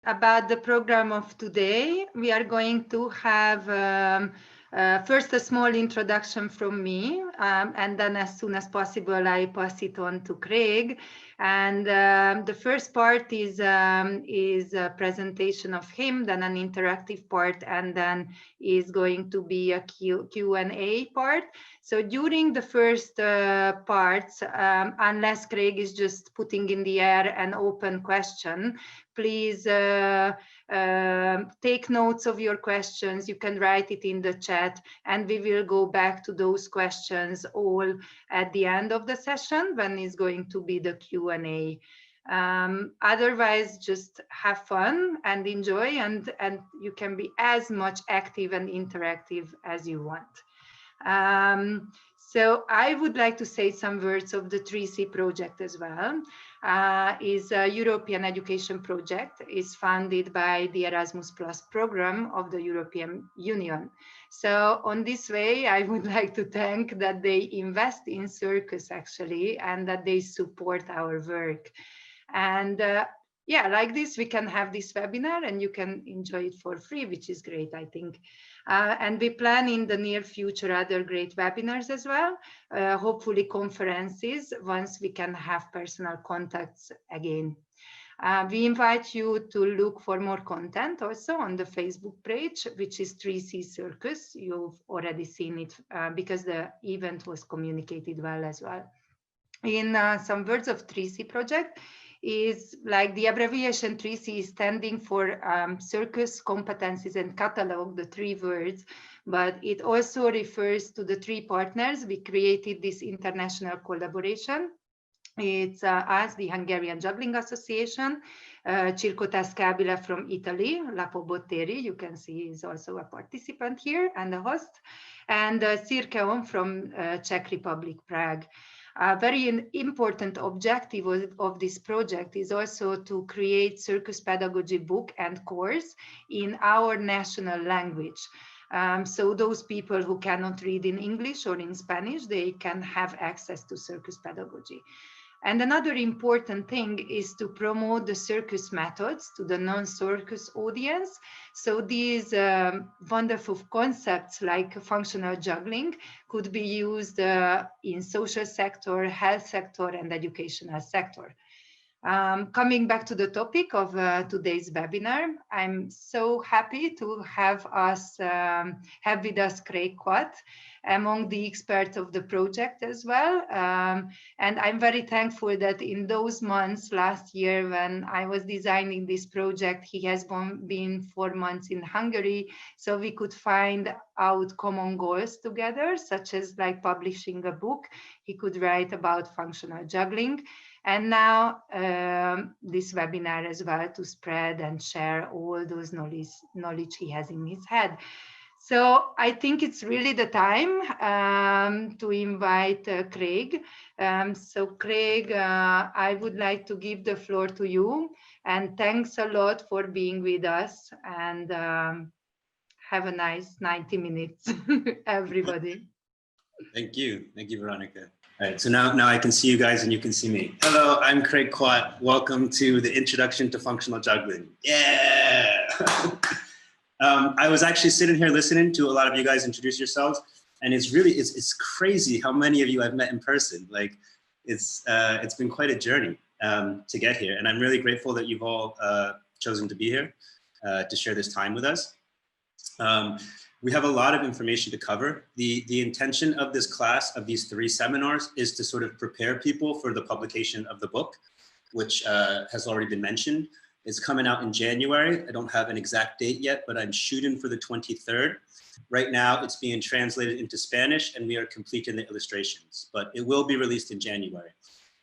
about the program of today. We are going to have first a small introduction from me, and then as soon as possible I pass it on to Craig. And the first part is a presentation of him, then an interactive part, and then is going to be a Q&A part. So during the first parts, unless Craig is just putting in the air an open question, please take notes of your questions. You can write it in the chat, and we will go back to those questions all at the end of the session when it's going to be the Q&A. Otherwise, just have fun and enjoy, and you can be as much active and interactive as you want. So I would like to say some words of the 3C project as well. Is a European education project, is funded by the Erasmus Plus program of the European Union. So on this way, I would like to thank that they invest in Circus actually, and that they support our work. And yeah, like this, we can have this webinar and you can enjoy it for free, which is great, I think. And we plan in the near future other great webinars as well, hopefully conferences, once we can have personal contacts again. We invite you to look for more content also on the Facebook page, which is 3C Circus. You've already seen it because the event was communicated well as well. In some words of 3C project, is like the abbreviation 3C is standing for Circus, Competencies and Catalog, the 3 words, but it also refers to the 3 partners. We created this international collaboration. It's us, the Hungarian Juggling Association, Circo Tascabile from Italy, Lapo Botteri, you can see is also a participant here and a host, and Cirkeon from Czech Republic, Prague. A very important objective of this project is also to create circus pedagogy book and course in our national language. So those people who cannot read in English or in Spanish, they can have access to circus pedagogy. And another important thing is to promote the circus methods to the non-circus audience. So these wonderful concepts like functional juggling could be used in social sector, health sector, and educational sector. Coming back to the topic of today's webinar, I'm so happy to have with us Craig Quat, among the experts of the project as well. And I'm very thankful that in those months last year when I was designing this project, he has been 4 months in Hungary, so we could find out common goals together, such as like publishing a book. He could write about functional juggling. And now this webinar as well, to spread and share all those knowledge he has in his head. So I think it's really the time to invite Craig. So Craig, I would like to give the floor to you, and thanks a lot for being with us, and have a nice 90 minutes, everybody. Thank you, Veronika. All right, so now I can see you guys and you can see me. Hello, I'm Craig Quat. Welcome to the Introduction to Functional Juggling. Yeah! I was actually sitting here listening to a lot of you guys introduce yourselves, and it's crazy how many of you I've met in person. Like, it's been quite a journey to get here, and I'm really grateful that you've all chosen to be here to share this time with us. We have a lot of information to cover. The intention of this class, of these 3 seminars, is to sort of prepare people for the publication of the book, which has already been mentioned. It's coming out in January. I don't have an exact date yet, but I'm shooting for the 23rd. Right now, it's being translated into Spanish, and we are completing the illustrations, but it will be released in January.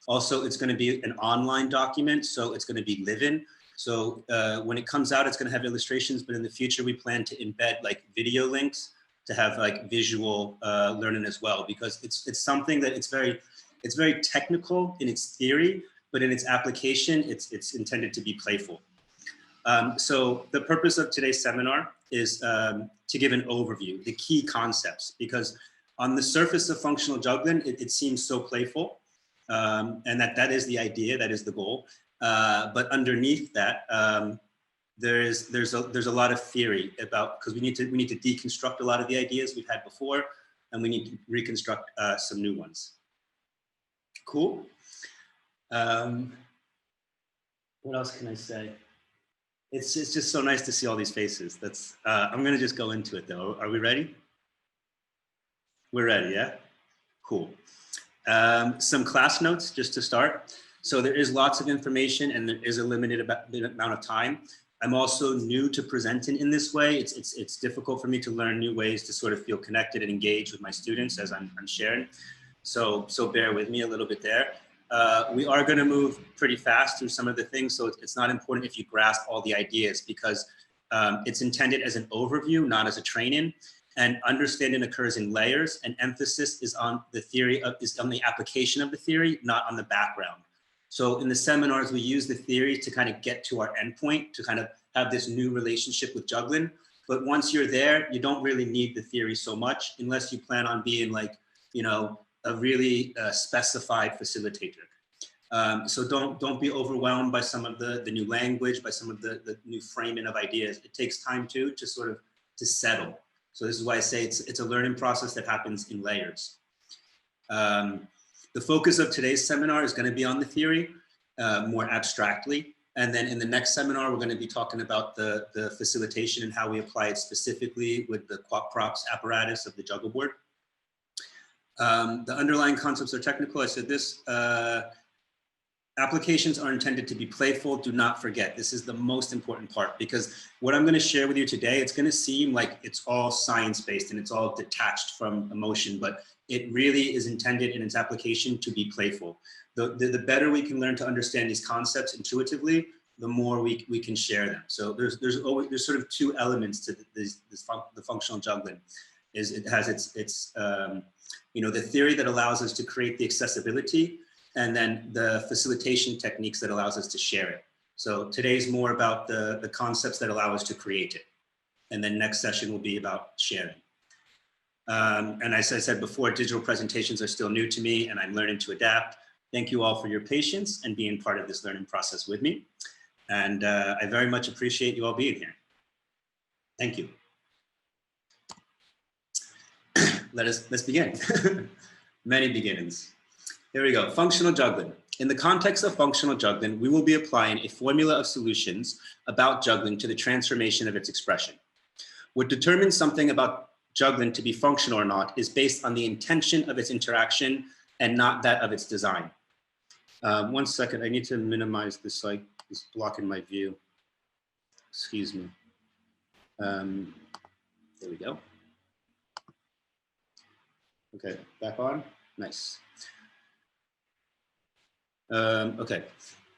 Also, it's going to be an online document, so it's going to be live-in. So when it comes out, it's going to have illustrations, but in the future, we plan to embed like video links to have like visual learning as well, because it's something that it's very technical in its theory, but in its application, it's intended to be playful. So the purpose of today's seminar is to give an overview, the key concepts, because on the surface of functional juggling, it seems so playful, and that is the idea, that is the goal. But underneath that, there's a lot of theory about, because we need to deconstruct a lot of the ideas we've had before, and we need to reconstruct some new ones. Cool. What else can I say? It's just so nice to see all these faces. That's I'm gonna just go into it though. Are we ready? We're ready, yeah? Cool. Some class notes just to start. So there is lots of information and there is a limited amount of time. I'm also new to presenting in this way. It's difficult for me to learn new ways to sort of feel connected and engage with my students as I'm sharing. So bear with me a little bit there. We are going to move pretty fast through some of the things, so it's not important if you grasp all the ideas, because it's intended as an overview, not as a training. And understanding occurs in layers, and emphasis is on the theory is on the application of the theory, not on the background. So in the seminars, we use the theory to kind of get to our endpoint, to kind of have this new relationship with juggling. But once you're there, you don't really need the theory so much, unless you plan on being like, you know, a really specified facilitator. So don't be overwhelmed by some of the new language, by some of the new framing of ideas. It takes time to sort of to settle. So this is why I say it's a learning process that happens in layers. The focus of today's seminar is going to be on the theory more abstractly. And then in the next seminar, we're going to be talking about the facilitation and how we apply it specifically with the Quat props apparatus of the Juggle Board. The underlying concepts are technical. I said this. Applications are intended to be playful. Do not forget, this is the most important part, because what I'm going to share with you today, it's going to seem like it's all science-based and it's all detached from emotion, but it really is intended in its application to be playful. The better we can learn to understand these concepts intuitively, the more we can share them. So there's sort of two elements to the functional juggling. Is it has its you know, the theory that allows us to create the accessibility, and then the facilitation techniques that allows us to share it. So today's more about the concepts that allow us to create it. And then next session will be about sharing. And as I said before, digital presentations are still new to me and I'm learning to adapt. Thank you all for your patience and being part of this learning process with me. And I very much appreciate you all being here. Thank you. Let's begin. Many beginnings. Here we go, functional juggling. In the context of functional juggling, we will be applying a formula of solutions about juggling to the transformation of its expression. What determines something about juggling to be functional or not is based on the intention of its interaction and not that of its design. 1 second, I need to minimize this, like it's blocking my view. Excuse me. There we go. Okay, back on, nice. Okay,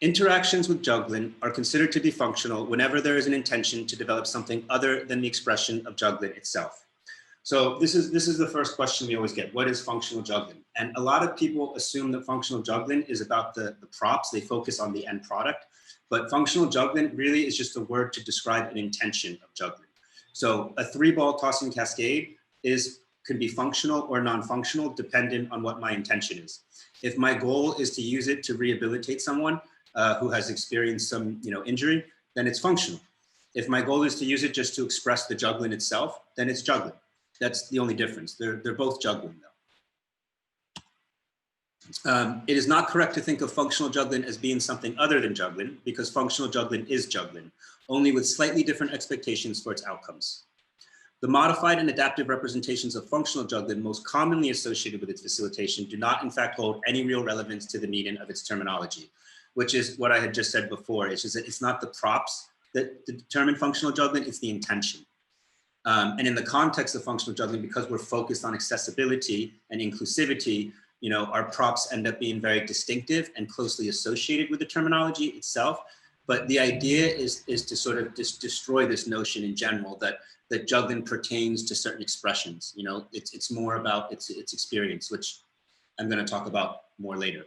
interactions with juggling are considered to be functional whenever there is an intention to develop something other than the expression of juggling itself. So this is the first question we always get. What is functional juggling? And a lot of people assume that functional juggling is about the props. They focus on the end product, but functional juggling really is just a word to describe an intention of juggling. So a 3-ball tossing cascade can be functional or non-functional depending on what my intention is. If my goal is to use it to rehabilitate someone who has experienced some injury, then it's functional. If my goal is to use it just to express the juggling itself, then it's juggling. That's the only difference. They're both juggling though. It is not correct to think of functional juggling as being something other than juggling, because functional juggling is juggling, only with slightly different expectations for its outcomes. The modified and adaptive representations of functional juggling most commonly associated with its facilitation do not in fact hold any real relevance to the meaning of its terminology, which is what I had just said before. It's just that it's not the props that determine functional juggling, it's the intention. And in the context of functional juggling, because we're focused on accessibility and inclusivity, our props end up being very distinctive and closely associated with the terminology itself. But the idea is to sort of destroy this notion in general that juggling pertains to certain expressions. It's more about its experience, which I'm going to talk about more later.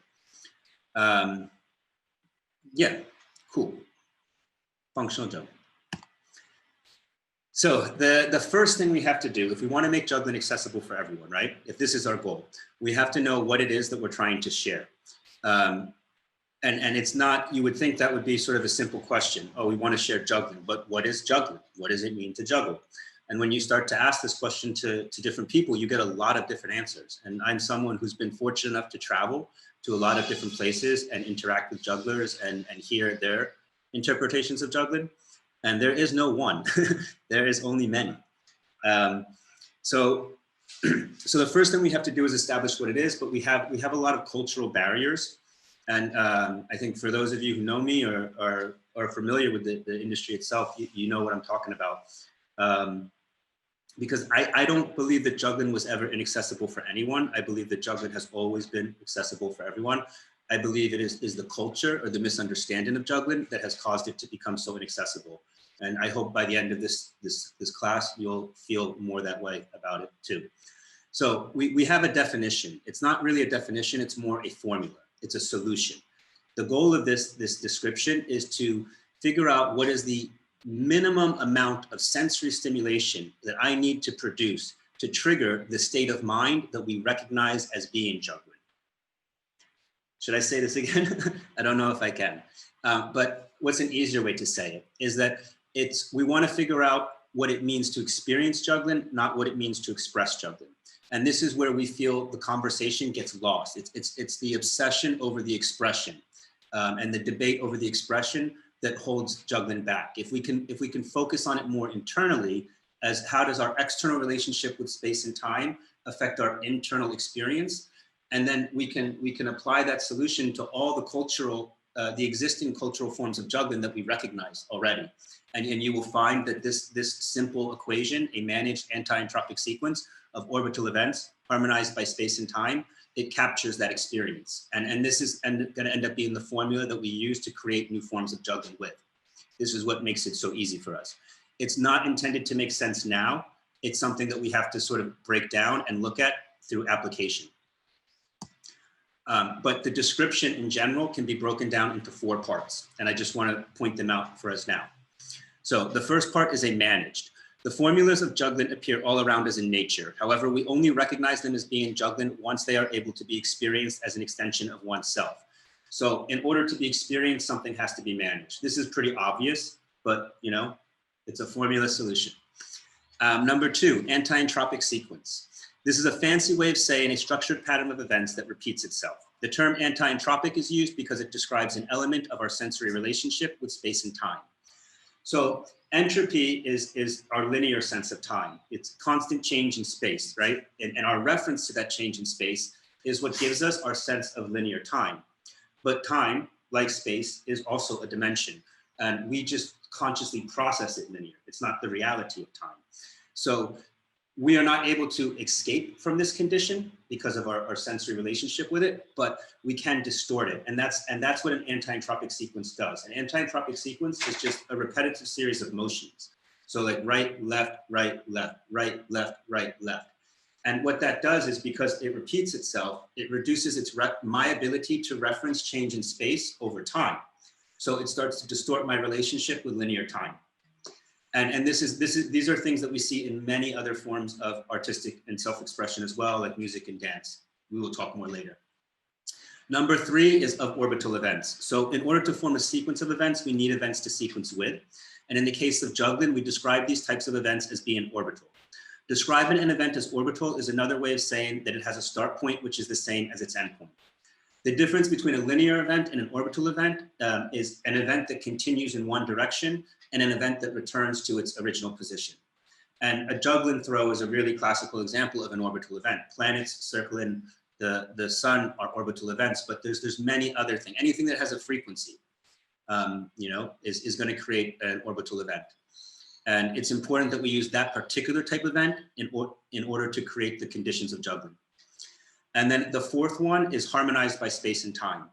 Yeah, cool. Functional juggling. So the first thing we have to do, if we want to make juggling accessible for everyone, right? If this is our goal, we have to know what it is that we're trying to share. And it's not, you would think that would be sort of a simple question. Oh, we want to share juggling, but what is juggling? What does it mean to juggle? And when you start to ask this question to different people, you get a lot of different answers. And I'm someone who's been fortunate enough to travel to a lot of different places and interact with jugglers and hear their interpretations of juggling. And there is no one, there is only many. So the first thing we have to do is establish what it is, but we have a lot of cultural barriers. And I think for those of you who know me or are familiar with the industry itself, you know what I'm talking about. Because I don't believe that juggling was ever inaccessible for anyone. I believe that juggling has always been accessible for everyone. I believe it is the culture or the misunderstanding of juggling that has caused it to become so inaccessible. And I hope by the end of this class, you'll feel more that way about it too. So we have a definition. It's not really a definition, it's more a formula. It's a solution. The goal of this description is to figure out what is the minimum amount of sensory stimulation that I need to produce to trigger the state of mind that we recognize as being juggling. Should I say this again? I don't know if I can. But what's an easier way to say it is that we want to figure out what it means to experience juggling, not what it means to express juggling. And this is where we feel the conversation gets lost. It's the obsession over the expression and the debate over the expression that holds juggling back. If we can focus on it more internally, as how does our external relationship with space and time affect our internal experience, and then we can apply that solution to all the existing cultural forms of juggling that we recognize already. And you will find that this simple equation, a managed anti-entropic sequence of orbital events harmonized by space and time, it captures that experience. And this is going to end up being the formula that we use to create new forms of juggling with. This is what makes it so easy for us. It's not intended to make sense now. It's something that we have to sort of break down and look at through application. But the description in general can be broken down into 4 parts. And I just want to point them out for us now. So the first part is a managed. The formulas of juggling appear all around us in nature. However, we only recognize them as being juggling once they are able to be experienced as an extension of oneself. So in order to be experienced, something has to be managed. This is pretty obvious, but you know, it's a formula solution. Number 2, anti-entropic sequence. This is a fancy way of saying a structured pattern of events that repeats itself. The term anti-entropic is used because it describes an element of our sensory relationship with space and time. So entropy is our linear sense of time. It's constant change in space, right? And our reference to that change in space is what gives us our sense of linear time. But time, like space, is also a dimension. And we just consciously process it linear. It's not the reality of time. So we are not able to escape from this condition because of our sensory relationship with it, but we can distort it. And that's what an anti-entropic sequence does. An anti-entropic sequence is just a repetitive series of motions. So like right, left, right, left, right, left, right, left. And what that does is because it repeats itself, it reduces my ability to reference change in space over time. So it starts to distort my relationship with linear time. And these are things that we see in many other forms of artistic and self-expression as well, like music and dance. We will talk more later. Number 3 is of orbital events. So in order to form a sequence of events, we need events to sequence with. And in the case of juggling, we describe these types of events as being orbital. Describing an event as orbital is another way of saying that it has a start point, which is the same as its end point. The difference between a linear event and an orbital event is an event that continues in one direction and an event that returns to its original position. And a juggling throw is a really classical example of an orbital event. Planets circling the sun are orbital events, but there's many other things. Anything that has a frequency, is going to create an orbital event. And it's important that we use that particular type of event in order to create the conditions of juggling. And then the 4th one is harmonized by space and time.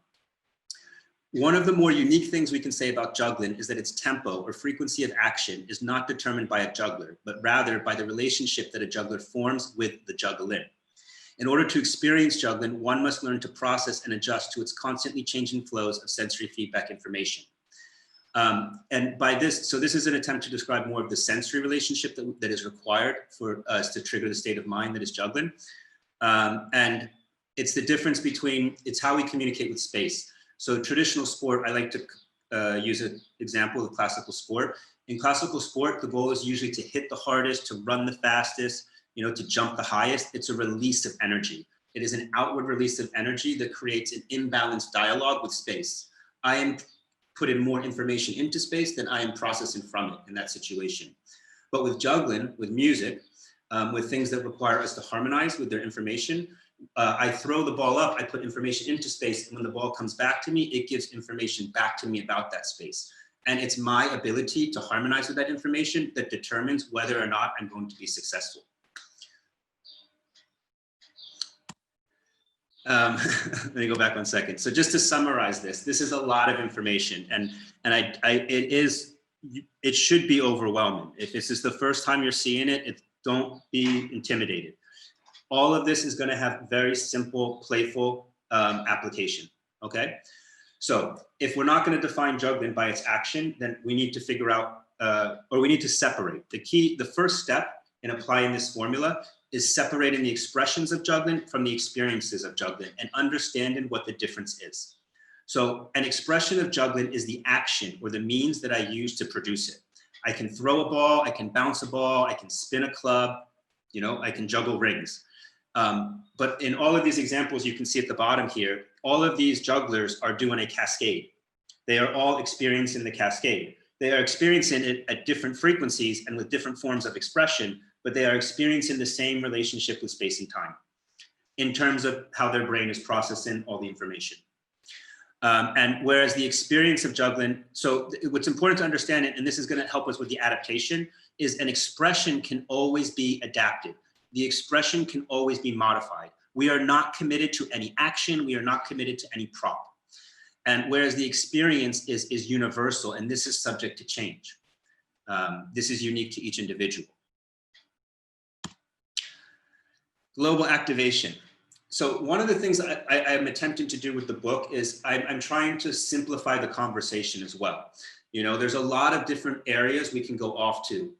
One of the more unique things we can say about juggling is that its tempo or frequency of action is not determined by a juggler, but rather by the relationship that a juggler forms with the juggle-in. In order to experience juggling, one must learn to process and adjust to its constantly changing flows of sensory feedback information. And by this, so this is an attempt to describe more of the sensory relationship that is required for us to trigger the state of mind that is juggling. And it's the difference between, it's how we communicate with space. So traditional sport, I like to use an example of classical sport. In classical sport, the goal is usually to hit the hardest, to run the fastest, you know, to jump the highest. It's a release of energy. It is an outward release of energy that creates an imbalanced dialogue with space. I am putting more information into space than I am processing from it in that situation. But with juggling, with music, with things that require us to harmonize with their information, I throw the ball up, I put information into space, and when the ball comes back to me, it gives information back to me about that space. And it's my ability to harmonize with that information that determines whether or not I'm going to be successful. Let me go back 1 second. So just to summarize this is a lot of information, and it should be overwhelming. If this is the first time you're seeing it, don't be intimidated. All of this is going to have very simple, playful application. Okay. So if we're not going to define juggling by its action, then we need to figure out, or we need to separate. The first step in applying this formula is separating the expressions of juggling from the experiences of juggling and understanding what the difference is. So an expression of juggling is the action or the means that I use to produce it. I can throw a ball, I can bounce a ball, I can spin a club, you know, I can juggle rings. But in all of these examples you can see at the bottom here, all of these jugglers are doing a cascade. They are all experiencing the cascade. They are experiencing it at different frequencies and with different forms of expression, but they are experiencing the same relationship with space and time in terms of how their brain is processing all the information. And whereas the experience of juggling, so what's important to understand, and this is going to help us with the adaptation, is an expression can always be adapted. The expression can always be modified. We are not committed to any action. We are not committed to any prop. And whereas the experience is universal, and this is subject to change. This is unique to each individual. Global activation. So one of the things I am attempting to do with the book is I'm trying to simplify the conversation as well. You know, there's a lot of different areas we can go off to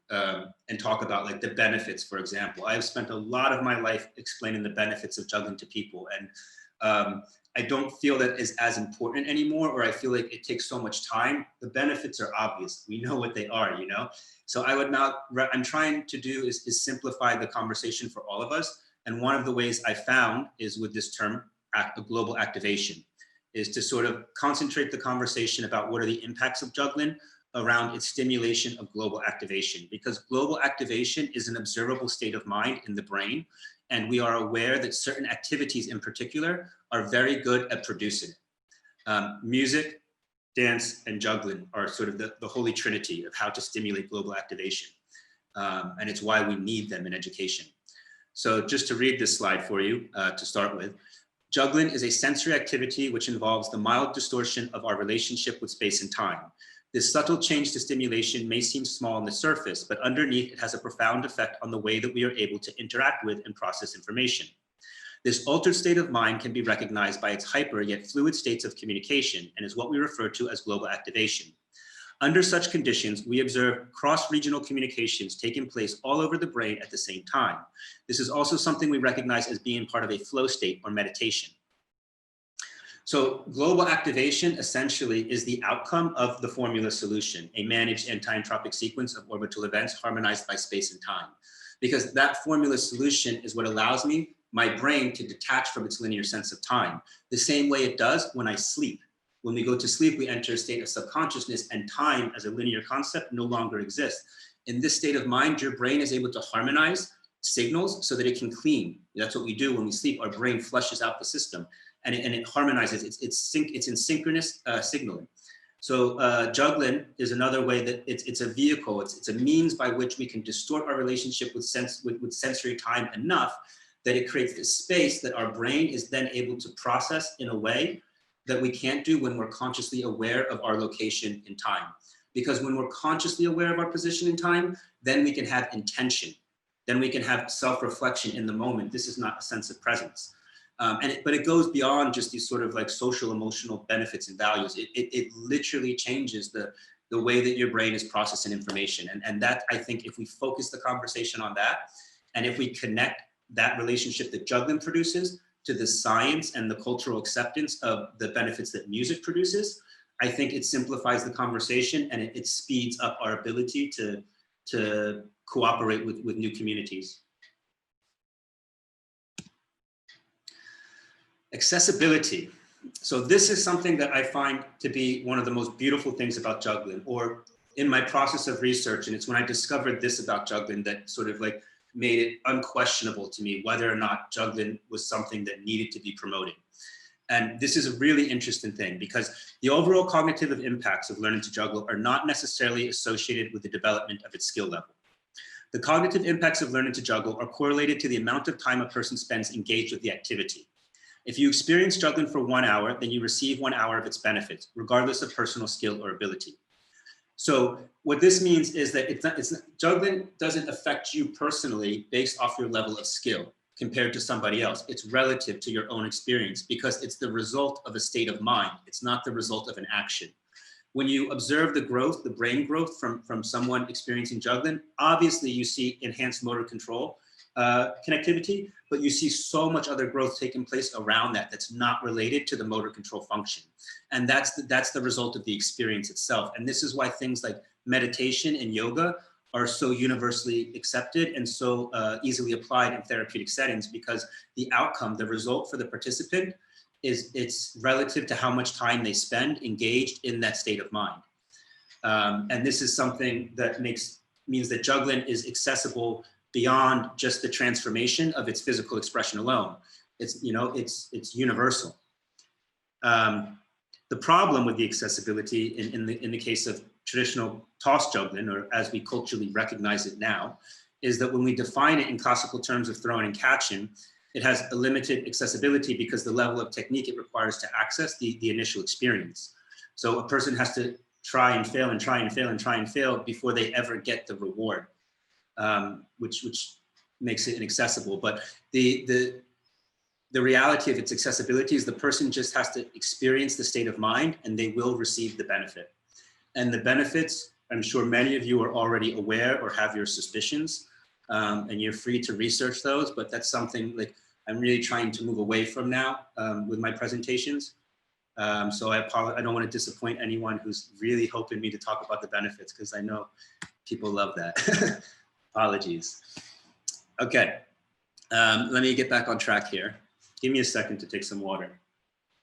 and talk about, like the benefits, for example. I've spent a lot of my life explaining the benefits of juggling to people, and I don't feel that is as important anymore, or I feel like it takes so much time. The benefits are obvious. We know what they are, you know? So I'm trying to do is simplify the conversation for all of us. And one of the ways I found is with this term, global activation, is to sort of concentrate the conversation about what are the impacts of juggling around its stimulation of global activation, because global activation is an observable state of mind in the brain. And we are aware that certain activities in particular are very good at producing it. Music, dance, and juggling are sort of the holy trinity of how to stimulate global activation. And it's why we need them in education. So just to read this slide for you to start with, juggling is a sensory activity which involves the mild distortion of our relationship with space and time. This subtle change to stimulation may seem small on the surface, but underneath it has a profound effect on the way that we are able to interact with and process information. This altered state of mind can be recognized by its hyper yet fluid states of communication and is what we refer to as global activation. Under such conditions, we observe cross-regional communications taking place all over the brain at the same time. This is also something we recognize as being part of a flow state or meditation. So global activation essentially is the outcome of the formula solution, a managed anti-entropic sequence of orbital events harmonized by space and time. Because that formula solution is what allows my brain to detach from its linear sense of time, the same way it does when I sleep. When we go to sleep, we enter a state of subconsciousness, and time as a linear concept no longer exists. In this state of mind, your brain is able to harmonize signals so that it can clean. That's what we do when we sleep. Our brain flushes out the system and it harmonizes. It's in synchronous signaling. So juggling is another way that it's a vehicle. It's a means by which we can distort our relationship with sensory time enough that it creates this space that our brain is then able to process in a way that we can't do when we're consciously aware of our location in time. Because when we're consciously aware of our position in time, then we can have intention. Then we can have self-reflection in the moment. This is not a sense of presence. But it goes beyond just these sort of like social emotional benefits and values. It literally changes the way that your brain is processing information. And that, I think, if we focus the conversation on that, and if we connect that relationship that juggling produces to the science and the cultural acceptance of the benefits that music produces. I think it simplifies the conversation and it speeds up our ability to cooperate with new communities. Accessibility. So this is something that I find to be one of the most beautiful things about juggling, or in my process of research, and it's when I discovered this about juggling that sort of like made it unquestionable to me whether or not juggling was something that needed to be promoted. And this is a really interesting thing because the overall cognitive impacts of learning to juggle are not necessarily associated with the development of its skill level. The cognitive impacts of learning to juggle are correlated to the amount of time a person spends engaged with the activity. If you experience juggling for 1 hour, then you receive 1 hour of its benefits, regardless of personal skill or ability. So what this means is that juggling doesn't affect you personally based off your level of skill compared to somebody else. It's relative to your own experience because it's the result of a state of mind. It's not the result of an action. When you observe the growth, the brain growth from someone experiencing juggling, obviously you see enhanced motor control connectivity, but you see so much other growth taking place around that that's not related to the motor control function. And that's the result of the experience itself. And this is why things like meditation and yoga are so universally accepted and so easily applied in therapeutic settings, because the outcome, the result for the participant it's relative to how much time they spend engaged in that state of mind. And this is something that means that juggling is accessible beyond just the transformation of its physical expression alone. It's universal. The problem with the accessibility in the case of traditional toss juggling, or as we culturally recognize it now, is that when we define it in classical terms of throwing and catching, it has a limited accessibility because the level of technique it requires to access the initial experience. So a person has to try and fail and try and fail and try and fail before they ever get the reward, which makes it inaccessible. But the reality of its accessibility is the person just has to experience the state of mind and they will receive the benefit. And the benefits, I'm sure many of you are already aware or have your suspicions, and you're free to research those, but that's something like I'm really trying to move away from now with my presentations. So I don't want to disappoint anyone who's really hoping me to talk about the benefits, because I know people love that. Apologies. Okay, let me get back on track here. Give me a second to take some water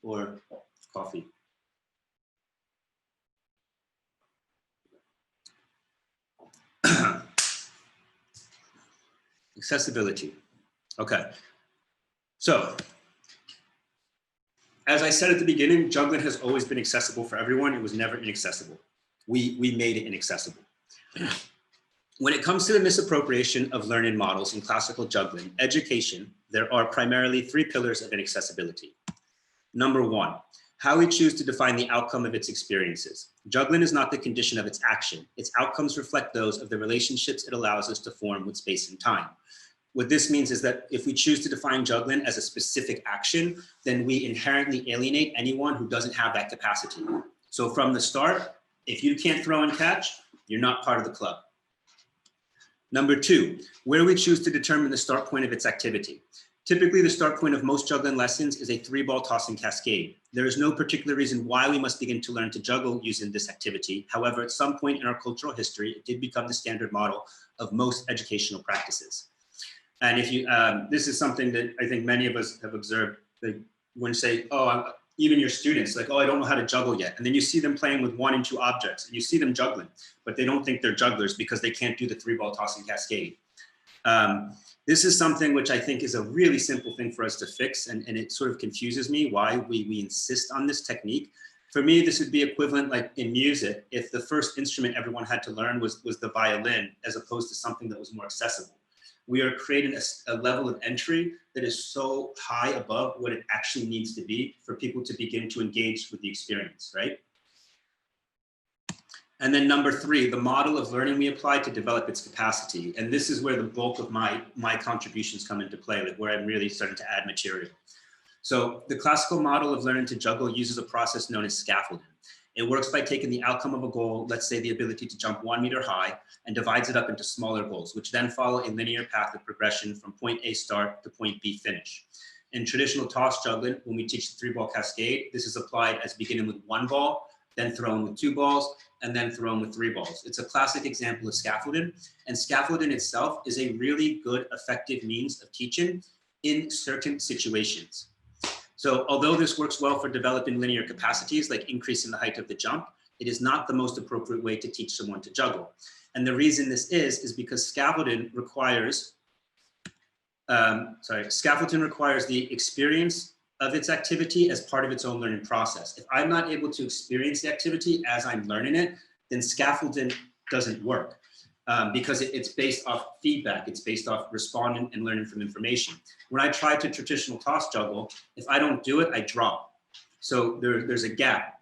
or coffee. Accessibility. Okay. So, as I said at the beginning, juggling has always been accessible for everyone. It was never inaccessible. We made it inaccessible. When it comes to the misappropriation of learning models in classical juggling education, there are primarily 3 pillars of inaccessibility. Number 1, how we choose to define the outcome of its experiences. Juggling is not the condition of its action. Its outcomes reflect those of the relationships it allows us to form with space and time. What this means is that if we choose to define juggling as a specific action, then we inherently alienate anyone who doesn't have that capacity. So from the start, if you can't throw and catch, you're not part of the club. Number 2, where we choose to determine the start point of its activity. Typically, the start point of most juggling lessons is a 3-ball tossing cascade. There is no particular reason why we must begin to learn to juggle using this activity. However, at some point in our cultural history, it did become the standard model of most educational practices. And if you, this is something that I think many of us have observed, that when you say, oh, even your students, like, oh, I don't know how to juggle yet. And then you see them playing with 1 and 2 objects, and you see them juggling, but they don't think they're jugglers because they can't do the 3-ball tossing cascade. This is something which I think is a really simple thing for us to fix, and it sort of confuses me why we insist on this technique. For me, this would be equivalent, like in music, if the first instrument everyone had to learn was the violin, as opposed to something that was more accessible. We are creating a level of entry that is so high above what it actually needs to be for people to begin to engage with the experience, right? And then number 3, the model of learning we apply to develop its capacity. And this is where the bulk of my contributions come into play, like where I'm really starting to add material. So the classical model of learning to juggle uses a process known as scaffolding. It works by taking the outcome of a goal, let's say the ability to jump 1 meter high, and divides it up into smaller goals, which then follow a linear path of progression from point A start to point B finish. In traditional toss juggling, when we teach the 3-ball cascade, this is applied as beginning with 1 ball, then thrown with 2 balls, and then thrown with 3 balls. It's a classic example of scaffolding, and scaffolding itself is a really good, effective means of teaching in certain situations. So although this works well for developing linear capacities, like increasing the height of the jump, it is not the most appropriate way to teach someone to juggle. And the reason this is because scaffolding requires, scaffolding requires the experience of its activity as part of its own learning process. If I'm not able to experience the activity as I'm learning it, then scaffolding doesn't work because it's based off feedback. It's based off responding and learning from information. When I try to traditional toss juggle, if I don't do it, I drop. So there's a gap.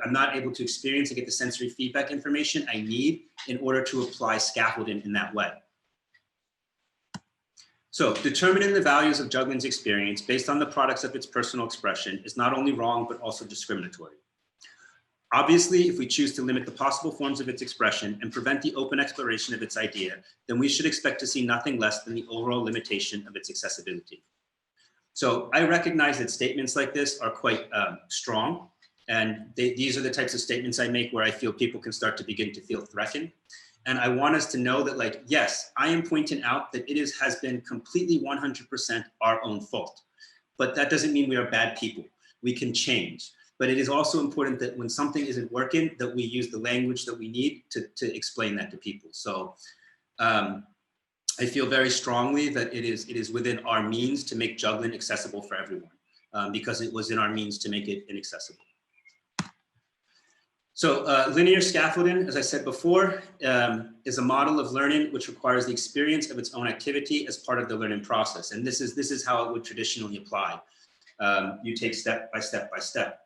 I'm not able to experience and get the sensory feedback information I need in order to apply scaffolding in that way. So determining the values of juggling's experience based on the products of its personal expression is not only wrong, but also discriminatory. Obviously, if we choose to limit the possible forms of its expression and prevent the open exploration of its idea, then we should expect to see nothing less than the overall limitation of its accessibility. So I recognize that statements like this are quite strong, and these are the types of statements I make where I feel people can start to begin to feel threatened. And I want us to know that, like, yes, I am pointing out that it has been completely 100% our own fault, but that doesn't mean we are bad people. We can change. But it is also important that when something isn't working, that we use the language that we need to explain that to people. So I feel very strongly that it is within our means to make juggling accessible for everyone because it was in our means to make it inaccessible. So linear scaffolding, as I said before, is a model of learning which requires the experience of its own activity as part of the learning process. And this is how it would traditionally apply. You take step by step by step.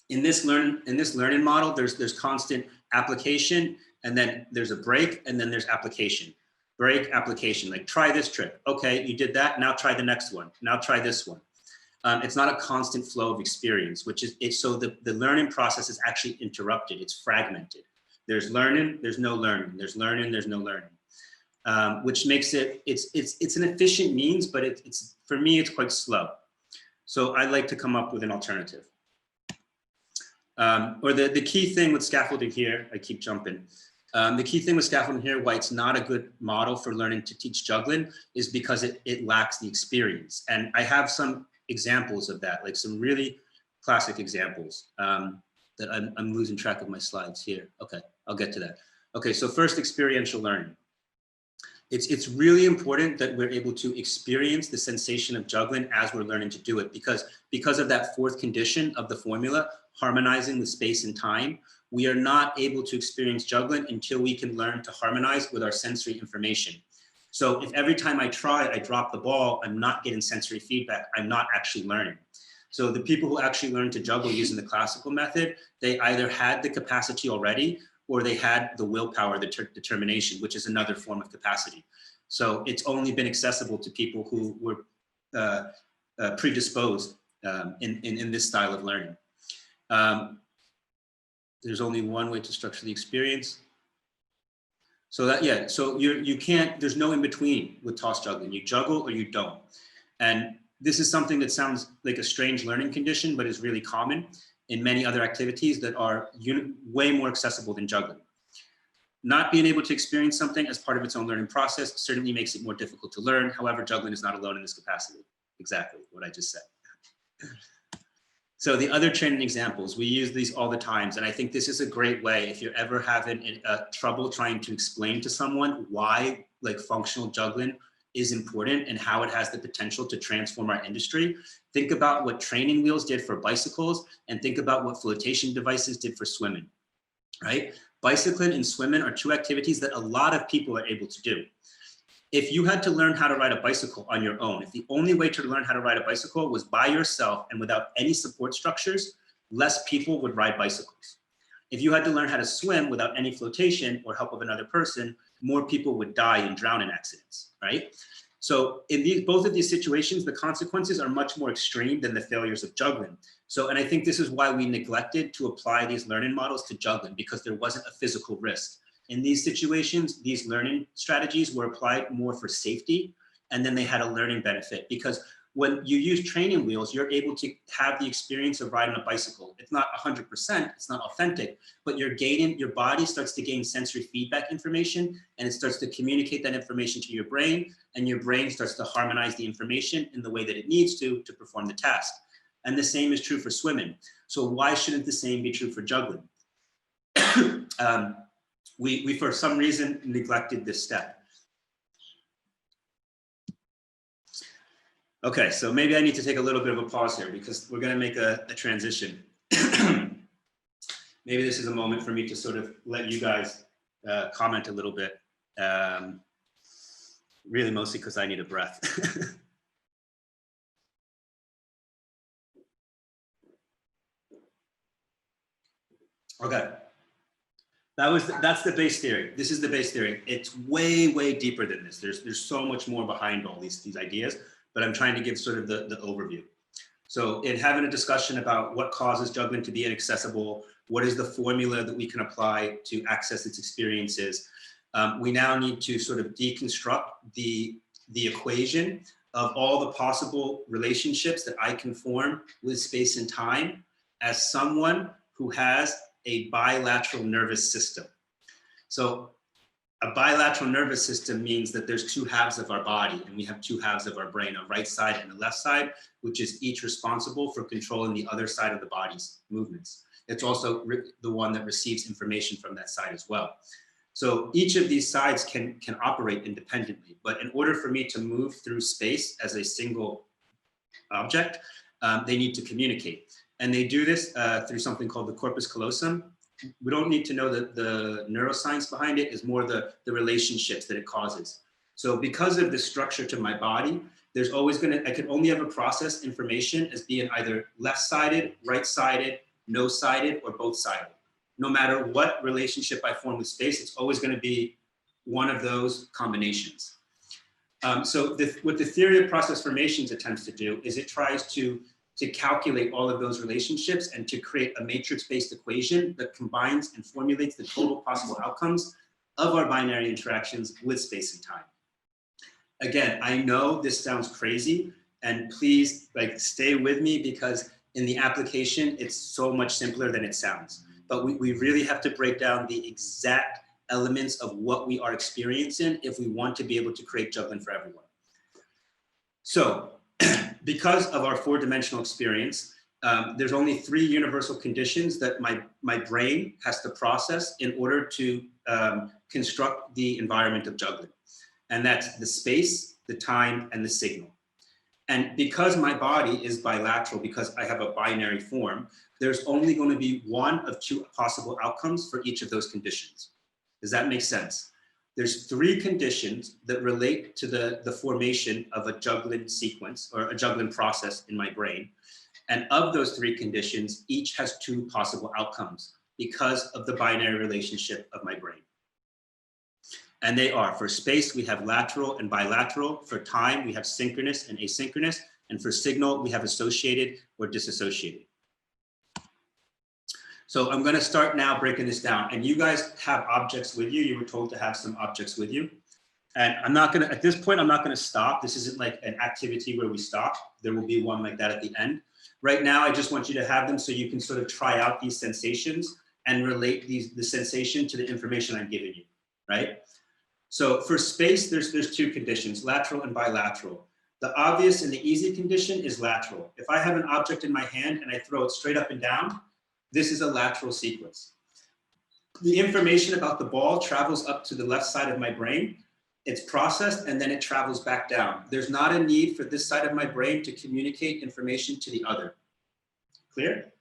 In this learning model, there's constant application, and then there's a break, and then there's application. Break, application, like try this trick. Okay, you did that, now try the next one. Now try this one. It's not a constant flow of experience, which is, so the learning process is actually interrupted, it's fragmented. There's learning, there's no learning. There's learning, there's no learning. Which makes it's an efficient means, but it's for me, it's quite slow. So I like to come up with an alternative. Or the key thing with scaffolding here, I keep jumping. The key thing with scaffolding here, why it's not a good model for learning to teach juggling, is because it lacks the experience. And I have some examples of that, like some really classic examples that I'm losing track of my slides here. Okay, I'll get to that. Okay, so first, experiential learning. It's really important that we're able to experience the sensation of juggling as we're learning to do it, because of that fourth condition of the formula, harmonizing the space and time. We are not able to experience juggling until we can learn to harmonize with our sensory information. So if every time I try, I drop the ball, I'm not getting sensory feedback, I'm not actually learning. So the people who actually learn to juggle using the classical method, they either had the capacity already or they had the willpower, the determination, which is another form of capacity. So it's only been accessible to people who were predisposed in this style of learning. There's only one way to structure the experience. So that, yeah, so you can't, there's no in between with toss juggling. You juggle or you don't. And this is something that sounds like a strange learning condition, but is really common in many other activities that are way more accessible than juggling. Not being able to experience something as part of its own learning process certainly makes it more difficult to learn. However, juggling is not alone in this capacity. Exactly what I just said. So the other training examples, we use these all the times. And I think this is a great way if you're ever having trouble trying to explain to someone why like functional juggling is important and how it has the potential to transform our industry. Think about what training wheels did for bicycles and think about what flotation devices did for swimming, right? Bicycling and swimming are two activities that a lot of people are able to do. If you had to learn how to ride a bicycle on your own, if the only way to learn how to ride a bicycle was by yourself and without any support structures, less people would ride bicycles. If you had to learn how to swim without any flotation or help of another person, more people would die and drown in accidents, right? So in both of these situations, the consequences are much more extreme than the failures of juggling. So, and I think this is why we neglected to apply these learning models to juggling, because there wasn't a physical risk. In these situations, these learning strategies were applied more for safety, and then they had a learning benefit, because when you use training wheels, you're able to have the experience of riding a bicycle. It's not 100%, it's not authentic, but your body starts to gain sensory feedback information, and it starts to communicate that information to your brain, and your brain starts to harmonize the information in the way that it needs to perform the task. And the same is true for swimming. So why shouldn't the same be true for juggling? We for some reason neglected this step. Okay, so maybe I need to take a little bit of a pause here because we're going to make a transition. Maybe this is a moment for me to sort of let you guys comment a little bit. Really mostly because I need a breath. Okay, that's the base theory. This is the base theory. It's way, way deeper than this. There's so much more behind all these ideas, but I'm trying to give sort of the overview. So in having a discussion about what causes juggling to be inaccessible, what is the formula that we can apply to access its experiences, we now need to sort of deconstruct the equation of all the possible relationships that I can form with space and time as someone who has a bilateral nervous system. So a bilateral nervous system means that there's two halves of our body, and we have two halves of our brain, a right side and a left side, which is each responsible for controlling the other side of the body's movements. It's also the one that receives information from that side as well. So each of these sides can operate independently, but in order for me to move through space as a single object, they need to communicate. And they do this through something called the corpus callosum. We don't need to know the neuroscience behind it, is more the relationships that it causes. So because of the structure to my body, there's always I can only ever process information as being either left-sided, right-sided, no-sided, or both-sided. No matter what relationship I form with space, it's always going to be one of those combinations. So what the theory of process formations attempts to do is it tries to calculate all of those relationships and to create a matrix-based equation that combines and formulates the total possible outcomes of our binary interactions with space and time. Again, I know this sounds crazy, and please stay with me because in the application, it's so much simpler than it sounds. But we really have to break down the exact elements of what we are experiencing if we want to be able to create juggling for everyone. So, because of our four-dimensional experience, there's only three universal conditions that my brain has to process in order to construct the environment of juggling. And that's the space, the time, and the signal. And because my body is bilateral, because I have a binary form, there's only going to be one of two possible outcomes for each of those conditions. Does that make sense? There's three conditions that relate to the formation of a juggling sequence or a juggling process in my brain. And of those three conditions, each has two possible outcomes because of the binary relationship of my brain. And they are, for space, we have lateral and bilateral. For time, we have synchronous and asynchronous. And for signal, we have associated or dissociated. So I'm going to start now breaking this down. And you guys have objects with you. You were told to have some objects with you. And I'm not going to, at this point, I'm not going to stop. This isn't like an activity where we stop. There will be one like that at the end. Right now, I just want you to have them so you can sort of try out these sensations and relate the sensation to the information I'm giving you, right? So for space, there's two conditions, lateral and bilateral. The obvious and the easy condition is lateral. If I have an object in my hand and I throw it straight up and down, this is a lateral sequence. The information about the ball travels up to the left side of my brain. It's processed and then it travels back down. There's not a need for this side of my brain to communicate information to the other. Clear?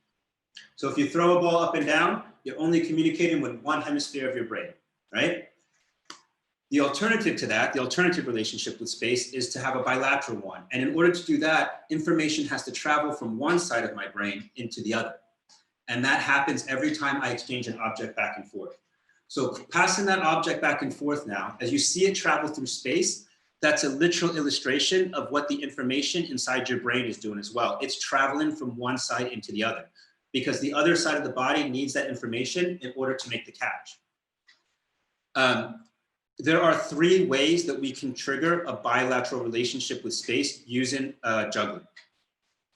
So if you throw a ball up and down, you're only communicating with one hemisphere of your brain, right? The alternative to that, the alternative relationship with space is to have a bilateral one. And in order to do that, information has to travel from one side of my brain into the other. And that happens every time I exchange an object back and forth. So passing that object back and forth now, as you see it travel through space, that's a literal illustration of what the information inside your brain is doing as well. It's traveling from one side into the other because the other side of the body needs that information in order to make the catch. there are 3 ways that we can trigger a bilateral relationship with space using juggling,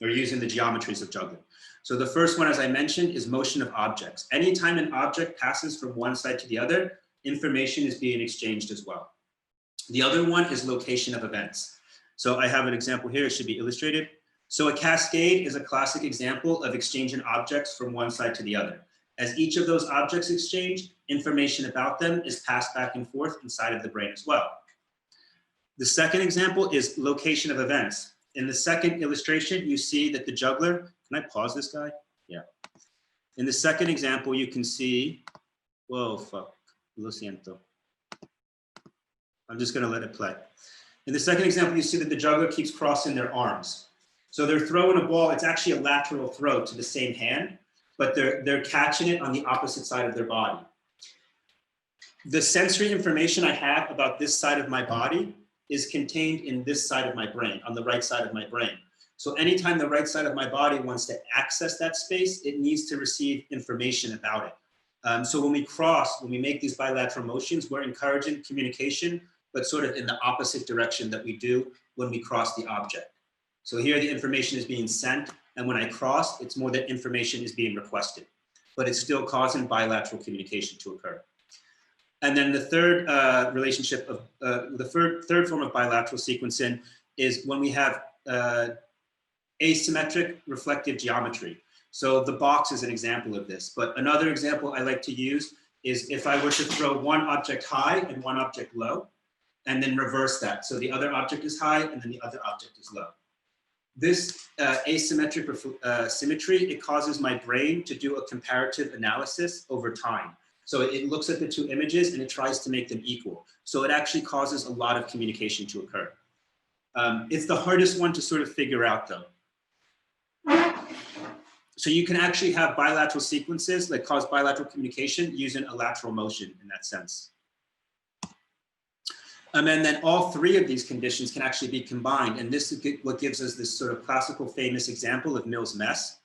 or using the geometries of juggling. So the first one, as I mentioned, is motion of objects. Anytime an object passes from one side to the other, information is being exchanged as well. The other one is location of events. So I have an example here, it should be illustrated. So a cascade is a classic example of exchanging objects from one side to the other. As each of those objects exchange, information about them is passed back and forth inside of the brain as well. The second example is location of events. In the second illustration, you see that the juggler, can I pause this guy? Yeah. In the second example, you can see, whoa, fuck, lo siento. I'm just gonna let it play. In the second example, you see that the juggler keeps crossing their arms. So they're throwing a ball, it's actually a lateral throw to the same hand, but they're catching it on the opposite side of their body. The sensory information I have about this side of my body is contained in this side of my brain, on the right side of my brain. So anytime the right side of my body wants to access that space, it needs to receive information about it. So when we make these bilateral motions, we're encouraging communication, but sort of in the opposite direction that we do when we cross the object. So here the information is being sent, and when I cross, it's more that information is being requested, but it's still causing bilateral communication to occur. And then the third relationship of, the third form of bilateral sequencing is when we have asymmetric reflective geometry. So the box is an example of this, but another example I like to use is if I were to throw one object high and one object low, and then reverse that. So the other object is high and then the other object is low. This asymmetric symmetry, it causes my brain to do a comparative analysis over time. So it looks at the 2 images and it tries to make them equal. So it actually causes a lot of communication to occur. It's the hardest one to sort of figure out though. So you can actually have bilateral sequences that cause bilateral communication using a lateral motion in that sense. And then all 3 of these conditions can actually be combined. And this is what gives us this sort of classical famous example of Mills mess.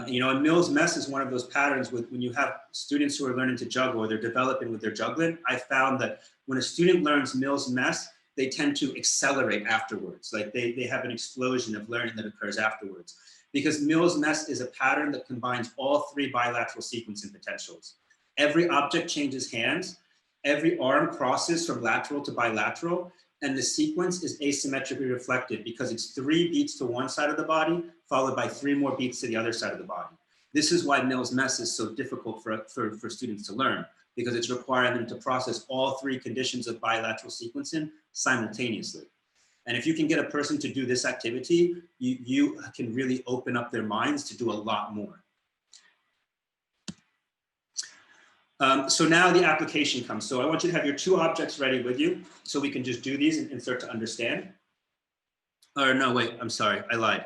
You know, and Mills mess is one of those patterns with when you have students who are learning to juggle or they're developing with their juggling. I found that when a student learns Mills mess, they tend to accelerate afterwards. Like they have an explosion of learning that occurs afterwards. Because Mills mess is a pattern that combines all 3 bilateral sequencing potentials. Every object changes hands, every arm crosses from lateral to bilateral, and the sequence is asymmetrically reflected because it's 3 beats to one side of the body, followed by 3 more beats to the other side of the body. This is why Mills mess is so difficult for students to learn, because it's requiring them to process all 3 conditions of bilateral sequencing simultaneously. And if you can get a person to do this activity, you can really open up their minds to do a lot more. So now the application comes. So I want you to have your 2 objects ready with you so we can just do these and start to understand. Or no, wait, I'm sorry, I lied.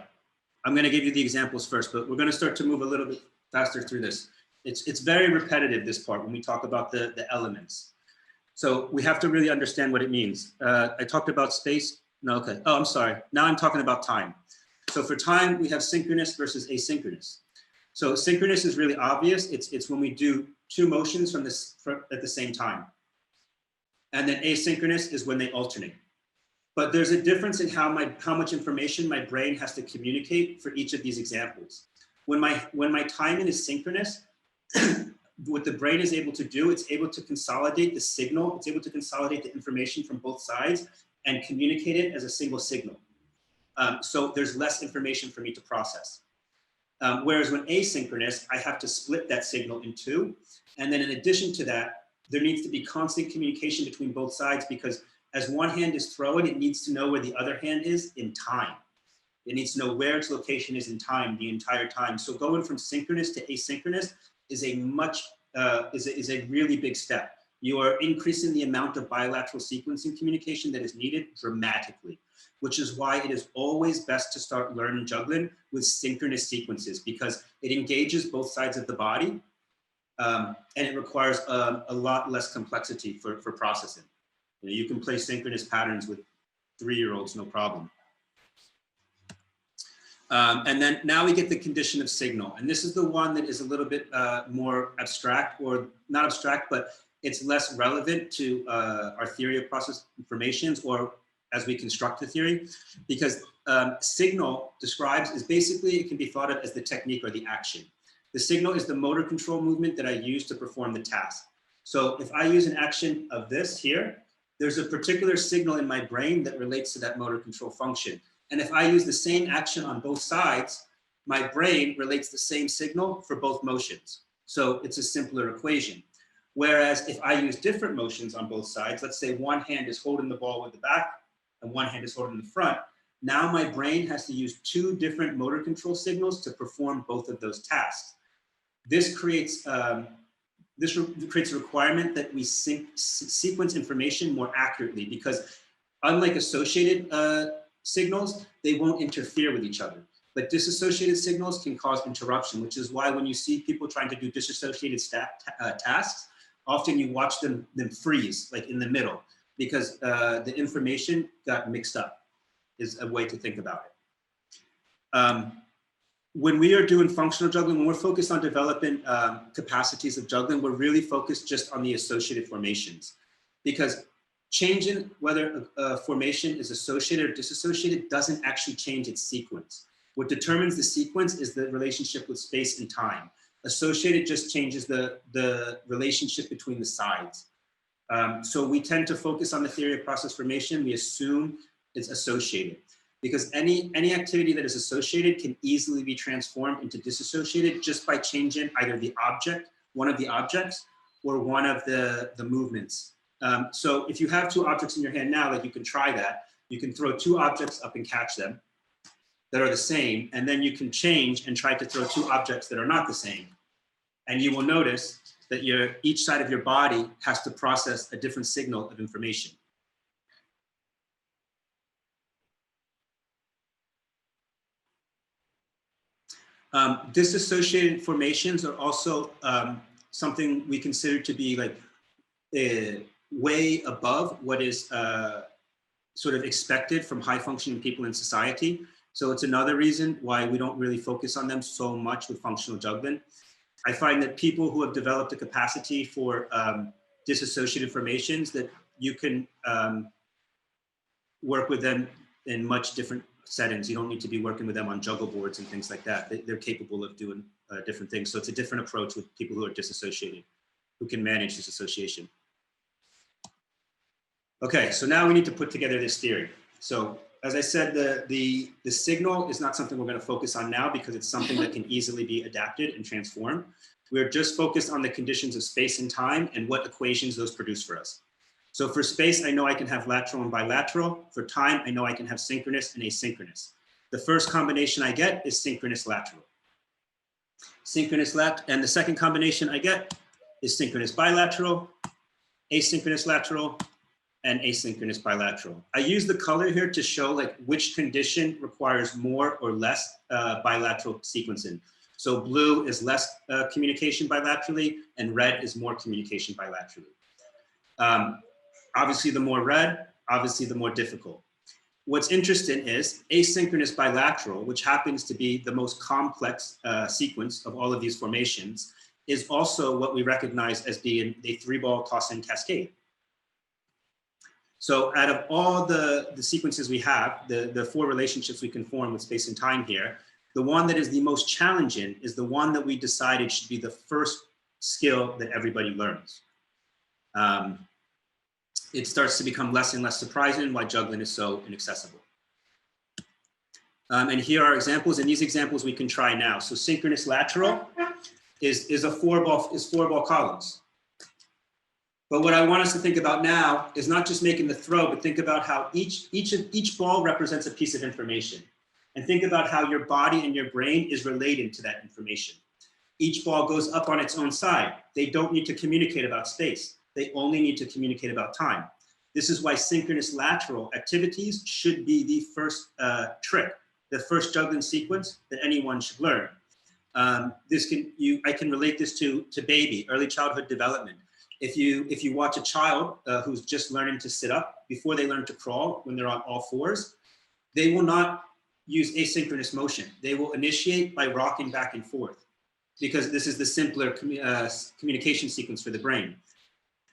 I'm gonna give you the examples first, but we're gonna start to move a little bit faster through this. It's very repetitive, this part, when we talk about the elements. So we have to really understand what it means. I talked about space. No, okay. Oh, I'm sorry. Now I'm talking about time. So for time, we have synchronous versus asynchronous. So synchronous is really obvious. It's when we do 2 motions at the same time. And then asynchronous is when they alternate. But there's a difference in how much information my brain has to communicate for each of these examples. When my timing is synchronous, what the brain is able to do, it's able to consolidate the signal, it's able to consolidate the information from both sides and communicate it as a single signal. So there's less information for me to process. Whereas when asynchronous, I have to split that signal in 2. And then in addition to that, there needs to be constant communication between both sides because as one hand is throwing, it needs to know where the other hand is in time. It needs to know where its location is in time the entire time. So going from synchronous to asynchronous is a really big step. You are increasing the amount of bilateral sequencing communication that is needed dramatically, which is why it is always best to start learning juggling with synchronous sequences because it engages both sides of the body and it requires a lot less complexity for processing. You can play synchronous patterns with 3-year-olds, no problem. And then now we get the condition of signal. And this is the one that is a little bit more abstract, or not abstract, but it's less relevant to our theory of process informations, or as we construct the theory, because signal describes is basically, it can be thought of as the technique or the action. The signal is the motor control movement that I use to perform the task. So if I use an action of this here, there's a particular signal in my brain that relates to that motor control function. And if I use the same action on both sides, my brain relates the same signal for both motions. So it's a simpler equation. Whereas if I use different motions on both sides, let's say one hand is holding the ball with the back and one hand is holding the front, now my brain has to use two different motor control signals to perform both of those tasks. This creates a requirement that we sequence information more accurately, because unlike associated signals, they won't interfere with each other. But dissociated signals can cause interruption, which is why when you see people trying to do dissociated tasks, often you watch them freeze, like in the middle, because the information got mixed up, is a way to think about it. When we are doing functional juggling, when we're focused on developing capacities of juggling, we're really focused just on the associated formations, because changing whether a formation is associated or dissociated doesn't actually change its sequence. What determines the sequence is the relationship with space and time. Associated just changes the relationship between the sides. So we tend to focus on the theory of process formation. We assume it's associated, because any activity that is associated can easily be transformed into dissociated just by changing either the object, one of the objects, or one of the movements. So if you have two objects in your hand now, like you can try that. You can throw two objects up and catch them that are the same, and then you can change and try to throw two objects that are not the same. And you will notice that each side of your body has to process a different signal of information. Dissociated formations are also something we consider to be like way above what is sort of expected from high functioning people in society. So it's another reason why we don't really focus on them so much with functional juggling. I find that people who have developed a capacity for dissociated formations, that you can work with them in much different settings. You don't need to be working with them on juggle boards and things like that. They're capable of doing different things. So it's a different approach with people who are dissociated, who can manage dissociation. Okay, so now we need to put together this theory. So as I said, the signal is not something we're going to focus on now, because it's something that can easily be adapted and transformed. We're just focused on the conditions of space and time and what equations those produce for us. So for space, I know I can have lateral and bilateral. For time, I know I can have synchronous and asynchronous. The first combination I get is synchronous lateral. And the second combination I get is synchronous bilateral, asynchronous lateral, and asynchronous bilateral. I use the color here to show like which condition requires more or less bilateral sequencing. So blue is less communication bilaterally, and red is more communication bilaterally. Obviously, the more red, obviously the more difficult. What's interesting is asynchronous bilateral, which happens to be the most complex sequence of all of these formations, is also what we recognize as being a 3-ball toss-in cascade. So out of all the sequences we have, the 4 relationships we can form with space and time here, the one that is the most challenging is the one that we decided should be the first skill that everybody learns. It starts to become less and less surprising why juggling is so inaccessible. And here are examples, and these examples we can try now. So synchronous lateral is 4-ball columns. But what I want us to think about now is not just making the throw, but think about how each ball represents a piece of information. And think about how your body and your brain is related to that information. Each ball goes up on its own side. They don't need to communicate about space. They only need to communicate about time. This is why synchronous lateral activities should be the first trick, the first juggling sequence that anyone should learn. I can relate this to baby, early childhood development. If you watch a child who's just learning to sit up before they learn to crawl when they're on all fours, they will not use asynchronous motion. They will initiate by rocking back and forth, because this is the simpler communication sequence for the brain.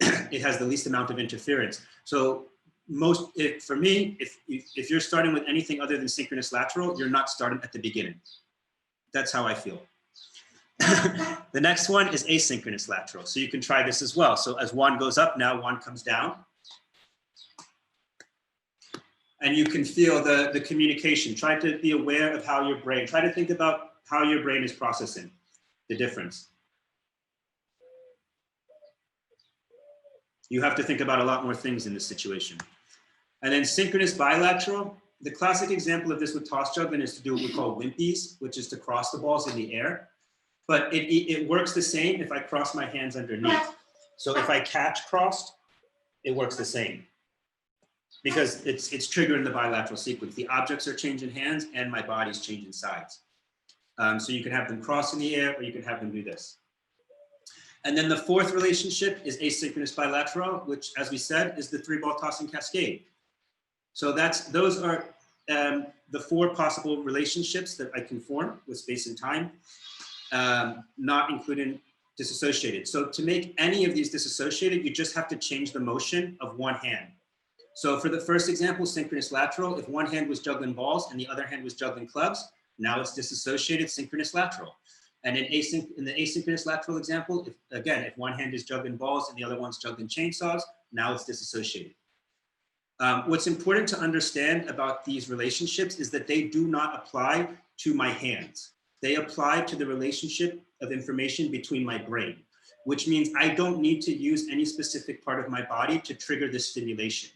it has the least amount of interference. So for me, if you're starting with anything other than synchronous lateral, you're not starting at the beginning. That's how I feel. The next one is asynchronous lateral. So you can try this as well. So as one goes up, now one comes down. And you can feel the communication. Try to be aware of how your brain, try to think about how your brain is processing the difference. You have to think about a lot more things in this situation. And then synchronous bilateral. The classic example of this with toss juggling is to do what we call wimpies, which is to cross the balls in the air. But it works the same if I cross my hands underneath. So if I catch crossed, it works the same. Because it's triggering the bilateral sequence. The objects are changing hands and my body's changing sides. So you can have them cross in the air or you can have them do this. And then the fourth relationship is asynchronous bilateral, which, as we said, is the 3-ball tossing cascade. So those are the 4 possible relationships that I can form with space and time, not including dissociated. So to make any of these dissociated, you just have to change the motion of one hand. So for the first example, synchronous lateral, if one hand was juggling balls and the other hand was juggling clubs, now it's dissociated synchronous lateral. And in the asynchronous lateral example, if one hand is juggling balls and the other one's juggling chainsaws, now it's dissociated. What's important to understand about these relationships is that they do not apply to my hands. They apply to the relationship of information between my brain, which means I don't need to use any specific part of my body to trigger this stimulation.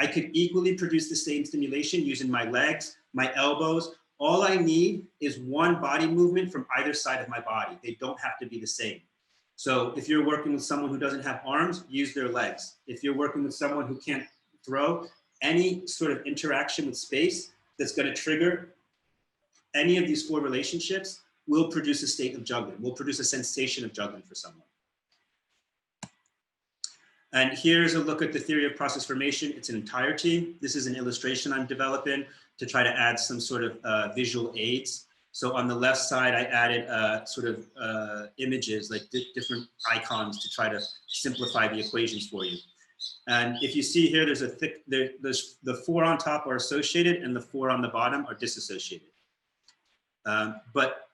I could equally produce the same stimulation using my legs, my elbows. All I need is one body movement from either side of my body. They don't have to be the same. So if you're working with someone who doesn't have arms, use their legs. If you're working with someone who can't throw, any sort of interaction with space that's going to trigger any of these 4 relationships will produce a state of juggling, will produce a sensation of juggling for someone. And here's a look at the theory of process formation. It's an entirety. This is an illustration I'm developing to try to add some sort of visual aids. So on the left side, I added sort of images, like different icons to try to simplify the equations for you. And if you see here, there's the 4 on top are associated and the 4 on the bottom are dissociated. But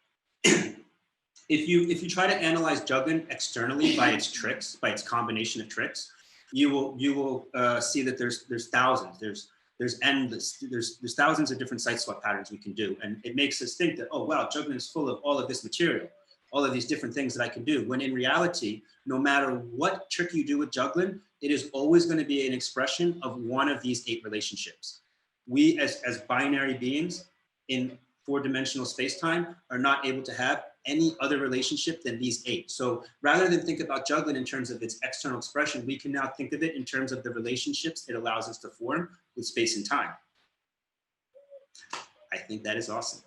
if you try to analyze juggling externally by its tricks, by its combination of tricks, you will see that there's thousands, there's endless, there's thousands of different side swap patterns we can do, and it makes us think that, oh wow, juggling is full of all of this material, all of these different things that I can do. When in reality, no matter what trick you do with juggling, it is always going to be an expression of one of these 8 relationships. We as binary beings in 4-dimensional space-time are not able to have any other relationship than these 8. So rather than think about juggling in terms of its external expression, we can now think of it in terms of the relationships it allows us to form with space and time. I think that is awesome.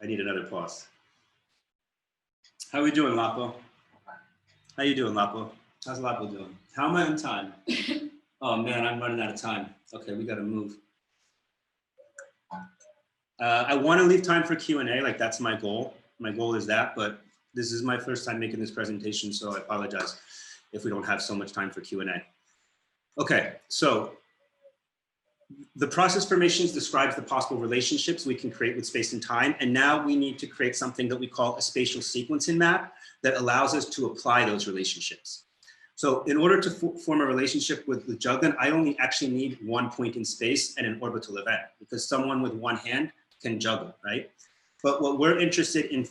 I need another pause. How are we doing, Lapo? How you doing, Lapo? How's Lapo doing? How am I on time? Oh man, I'm running out of time. Okay, we gotta move. I want to leave time for Q&A, like that's my goal. My goal is that, but this is my first time making this presentation, so I apologize if we don't have so much time for Q&A. Okay, so the process formations describes the possible relationships we can create with space and time, and now we need to create something that we call a spatial sequencing map that allows us to apply those relationships. So in order to form a relationship with juggling, I only actually need one point in space and an orbital event, because someone with one hand can juggle, right? But what we're interested in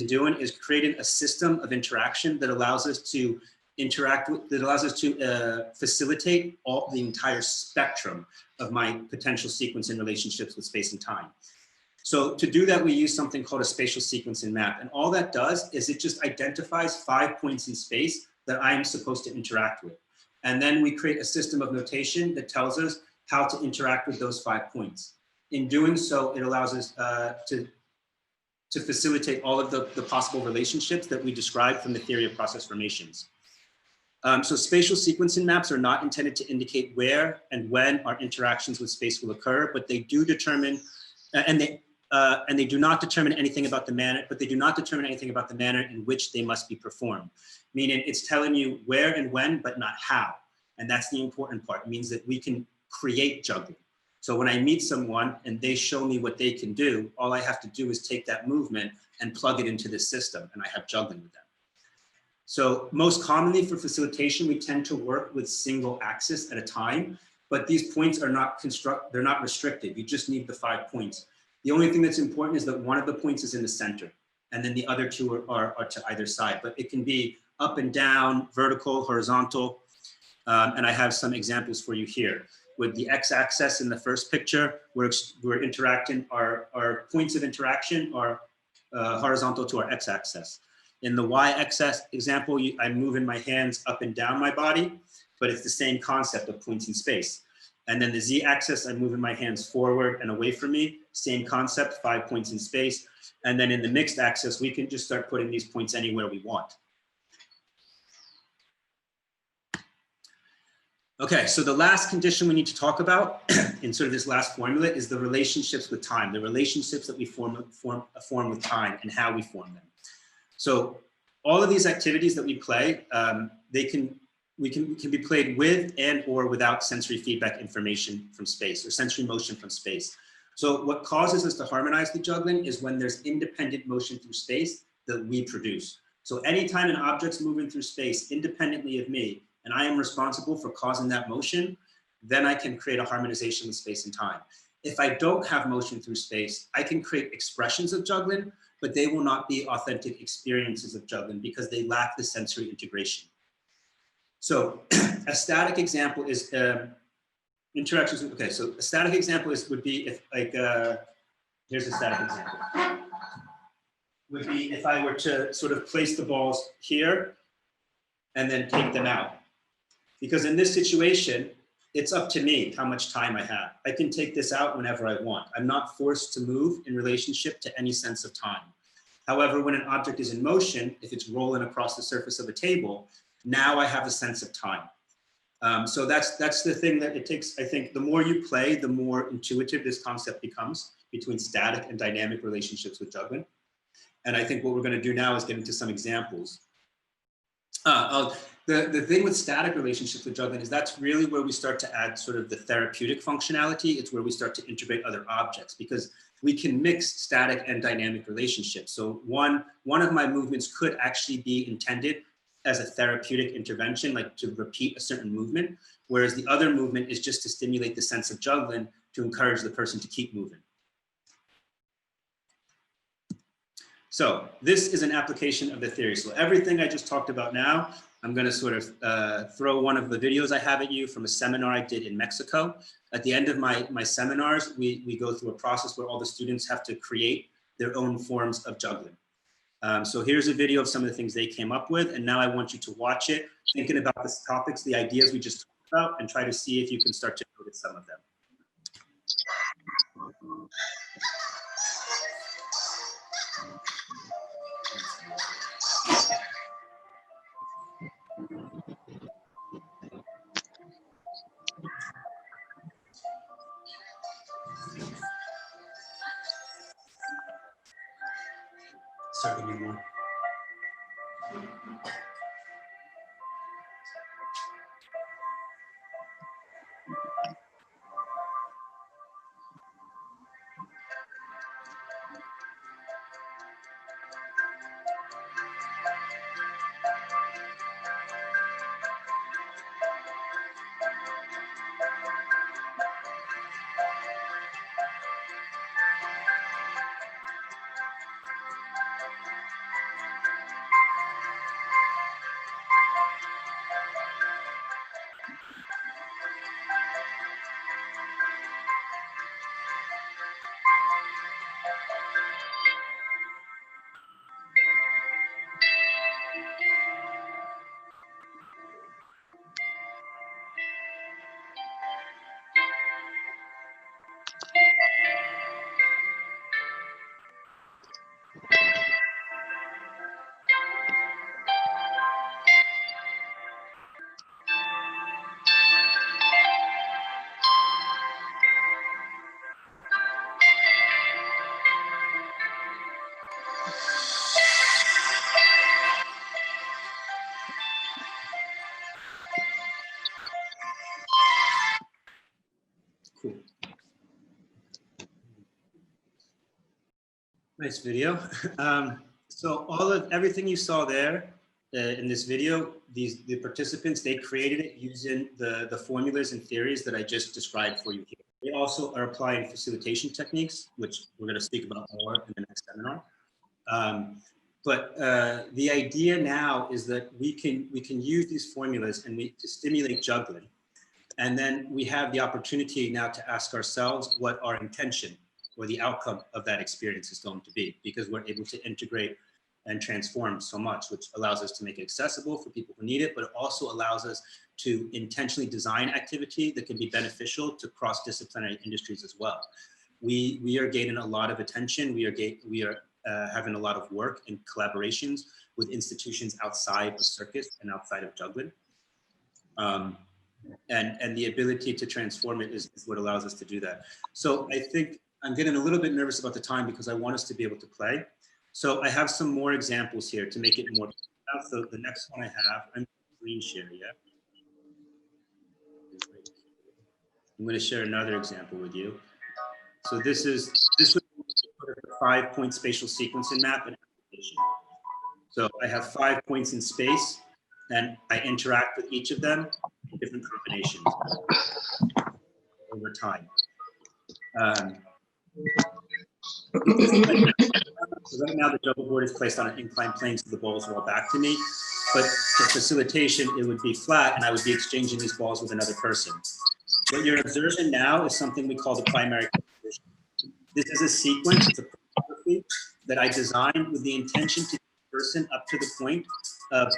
doing is creating a system of interaction that allows us to interact with, that allows us to facilitate the entire spectrum of my potential sequencing relationships with space and time. So to do that, we use something called a spatial sequencing map. And all that does is it just identifies 5 points in space that I'm supposed to interact with. And then we create a system of notation that tells us how to interact with those 5 points. In doing so, it allows us to facilitate all of the possible relationships that we described from the theory of process formations. So spatial sequencing maps are not intended to indicate where and when our interactions with space will occur, but they do determine, and they and they do not determine anything about the manner, but they do not determine anything about the manner in which they must be performed. Meaning it's telling you where and when, but not how. And that's the important part. It means that we can create juggling. So when I meet someone and they show me what they can do, all I have to do is take that movement and plug it into this system, and I have juggling with them. So most commonly for facilitation, we tend to work with single axis at a time, but these points are not they're not restricted. You just need the 5 points. The only thing that's important is that one of the points is in the center, and then the other two are to either side, but it can be up and down, vertical, horizontal, and I have some examples for you here. With the x-axis in the first picture, we're interacting, our points of interaction are horizontal to our x-axis. In the y-axis example, I'm moving my hands up and down my body, but it's the same concept of points in space. And then the z-axis, I'm moving my hands forward and away from me, same concept, 5 points in space. And then in the mixed axis, we can just start putting these points anywhere we want. Okay, so the last condition we need to talk about in sort of this last formula is the relationships with time, the relationships that we form with time and how we form them. So all of these activities that we play, they can be played with and or without sensory feedback information from space or sensory motion from space. So what causes us to harmonize the juggling is when there's independent motion through space that we produce. So anytime an object's moving through space independently of me, and I am responsible for causing that motion, then I can create a harmonization with space and time. If I don't have motion through space, I can create expressions of juggling, but they will not be authentic experiences of juggling because they lack the sensory integration. So a static example is interactions. Okay, so a static example would be if here's a static example. Would be if I were to sort of place the balls here and then take them out. Because in this situation, it's up to me how much time I have. I can take this out whenever I want. I'm not forced to move in relationship to any sense of time. However, when an object is in motion, if it's rolling across the surface of a table, now I have a sense of time. So that's the thing that it takes. I think the more you play, the more intuitive this concept becomes between static and dynamic relationships with juggling. And I think what we're going to do now is get into some examples. The thing with static relationships with juggling is that's really where we start to add sort of the therapeutic functionality. It's where we start to integrate other objects because we can mix static and dynamic relationships. So one of my movements could actually be intended as a therapeutic intervention, like to repeat a certain movement, whereas the other movement is just to stimulate the sense of juggling to encourage the person to keep moving. So this is an application of the theory. So everything I just talked about now, I'm going to sort of throw one of the videos I have at you from a seminar I did in Mexico. At the end of my seminars, we go through a process where all the students have to create their own forms of juggling. So here's a video of some of the things they came up with, and now I want you to watch it, thinking about the topics, the ideas we just talked about, and try to see if you can start to notice some of them. Start with you more. Nice video. So everything you saw there in this video, the participants, they created it using the formulas and theories that I just described for you here. They also are applying facilitation techniques, which we're going to speak about more in the next seminar. But the idea now is that we can use these formulas to stimulate juggling. And then we have the opportunity now to ask ourselves what our intention or the outcome of that experience is going to be, because we're able to integrate and transform so much, which allows us to make it accessible for people who need it, but it also allows us to intentionally design activity that can be beneficial to cross-disciplinary industries as well. We are gaining a lot of attention. We are having a lot of work and collaborations with institutions outside of circus and outside of juggling. And the ability to transform it is what allows us to do that. So I think I'm getting a little bit nervous about the time because I want us to be able to play. So I have some more examples here to make it more. So the next one I have, I'm screen share, yeah? I'm going to share another example with you. So this was a 5-point spatial sequencing map and application. So I have 5 points in space, and I interact with each of them in different combinations over time. So right now the juggle board is placed on an inclined plane, so the balls roll back to me. But for facilitation, it would be flat, and I would be exchanging these balls with another person. What you're observing now is something we call the primary composition. This is a sequence, it's a choreography that I designed with the intention to get the person up to the point of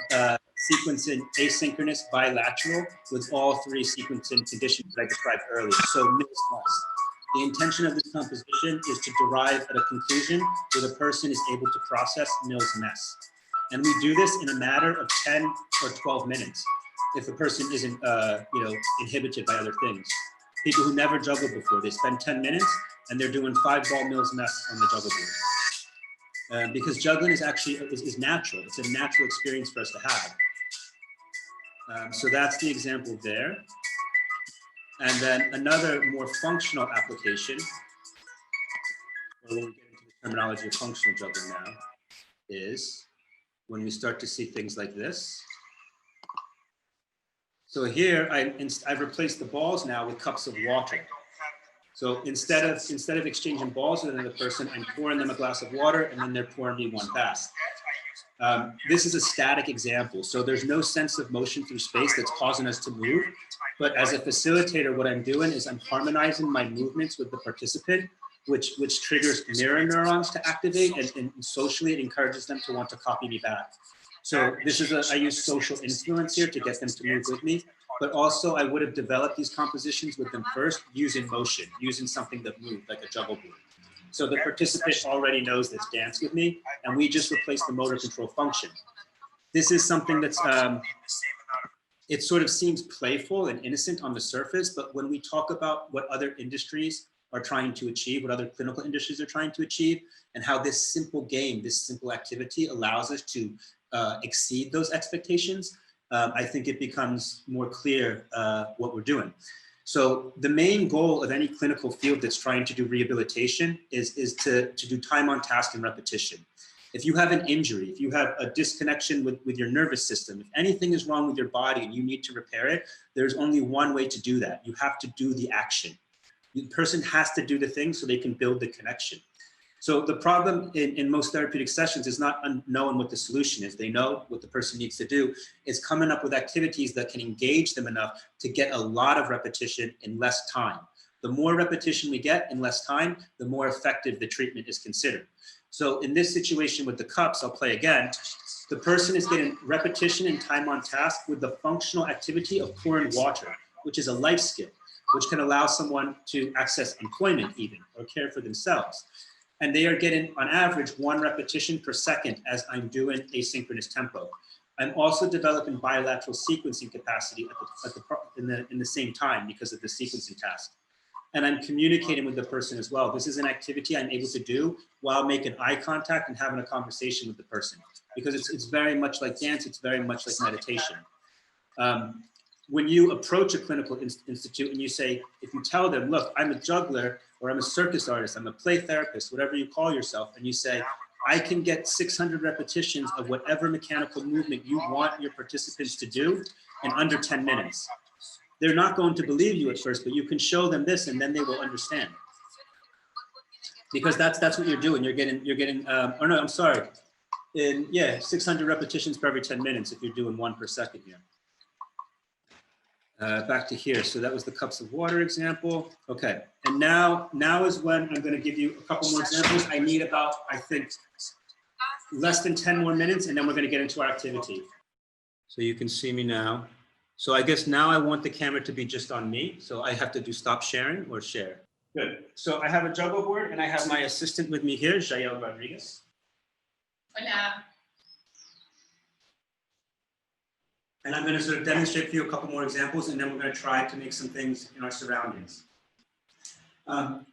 sequencing asynchronous bilateral with all 3 sequencing conditions that I described earlier. So Mills-Moss. The intention of this composition is to derive at a conclusion where the person is able to process Mills' mess. And we do this in a matter of 10 or 12 minutes if the person isn't inhibited by other things. People who never juggled before, they spend 10 minutes and they're doing 5-ball Mills' mess on the juggle board. Because juggling is actually is natural. It's a natural experience for us to have. So that's the example there. And then another more functional application, where we'll get into the terminology of functional juggling now, is when we start to see things like this. So here I've replaced the balls now with cups of water. So instead of exchanging balls with another person, I'm pouring them a glass of water and then they're pouring me one bath. This is a static example. So there's no sense of motion through space that's causing us to move. But as a facilitator, what I'm doing is I'm harmonizing my movements with the participant, which triggers mirror neurons to activate, and socially it encourages them to want to copy me back. So this is I use social influence here to get them to move with me, but also I would have developed these compositions with them first using motion, using something that moved like a juggle board. So the participant already knows this dance with me, and we just replace the motor control function. This is something that's, it sort of seems playful and innocent on the surface, but when we talk about what other industries are trying to achieve, what other clinical industries are trying to achieve, and how this simple game, this simple activity allows us to exceed those expectations, I think it becomes more clear what we're doing. So the main goal of any clinical field that's trying to do rehabilitation is to do time on task and repetition. If you have an injury, if you have a disconnection with your nervous system, if anything is wrong with your body and you need to repair it, there's only one way to do that. You have to do the action. The person has to do the thing so they can build the connection. So the problem in most therapeutic sessions is not knowing what the solution is. They know what the person needs to do. It's coming up with activities that can engage them enough to get a lot of repetition in less time. The more repetition we get in less time, the more effective the treatment is considered. So in this situation with the cups, I'll play again. The person is getting repetition and time on task with the functional activity of pouring water, which is a life skill, which can allow someone to access employment even, or care for themselves. And they are getting, on average, 1 repetition per second as I'm doing asynchronous tempo. I'm also developing bilateral sequencing capacity in the same time because of the sequencing task. And I'm communicating with the person as well. This is an activity I'm able to do while making eye contact and having a conversation with the person, because it's very much like dance, it's very much like meditation. When you approach a clinical institute and you say, if you tell them, look, I'm a juggler, or I'm a circus artist, I'm a play therapist, whatever you call yourself, and you say, I can get 600 repetitions of whatever mechanical movement you want your participants to do in under 10 minutes. They're not going to believe you at first, but you can show them this and then they will understand. Because that's what you're doing. You're getting, or no, I'm sorry. 600 repetitions per every 10 minutes if you're doing 1 per second here. Back to here. So that was the cups of water example. Okay, and now is when I'm going to give you a couple more examples. I need about, I think, less than 10 more minutes, and then we're going to get into our activity. So you can see me now. So I guess now I want the camera to be just on me. So I have to do stop sharing or share. Good. So I have a juggle board, and I have my assistant with me here, Jael Rodriguez. Hola. And I'm going to sort of demonstrate for you a couple more examples, and then we're going to try to make some things in our surroundings. What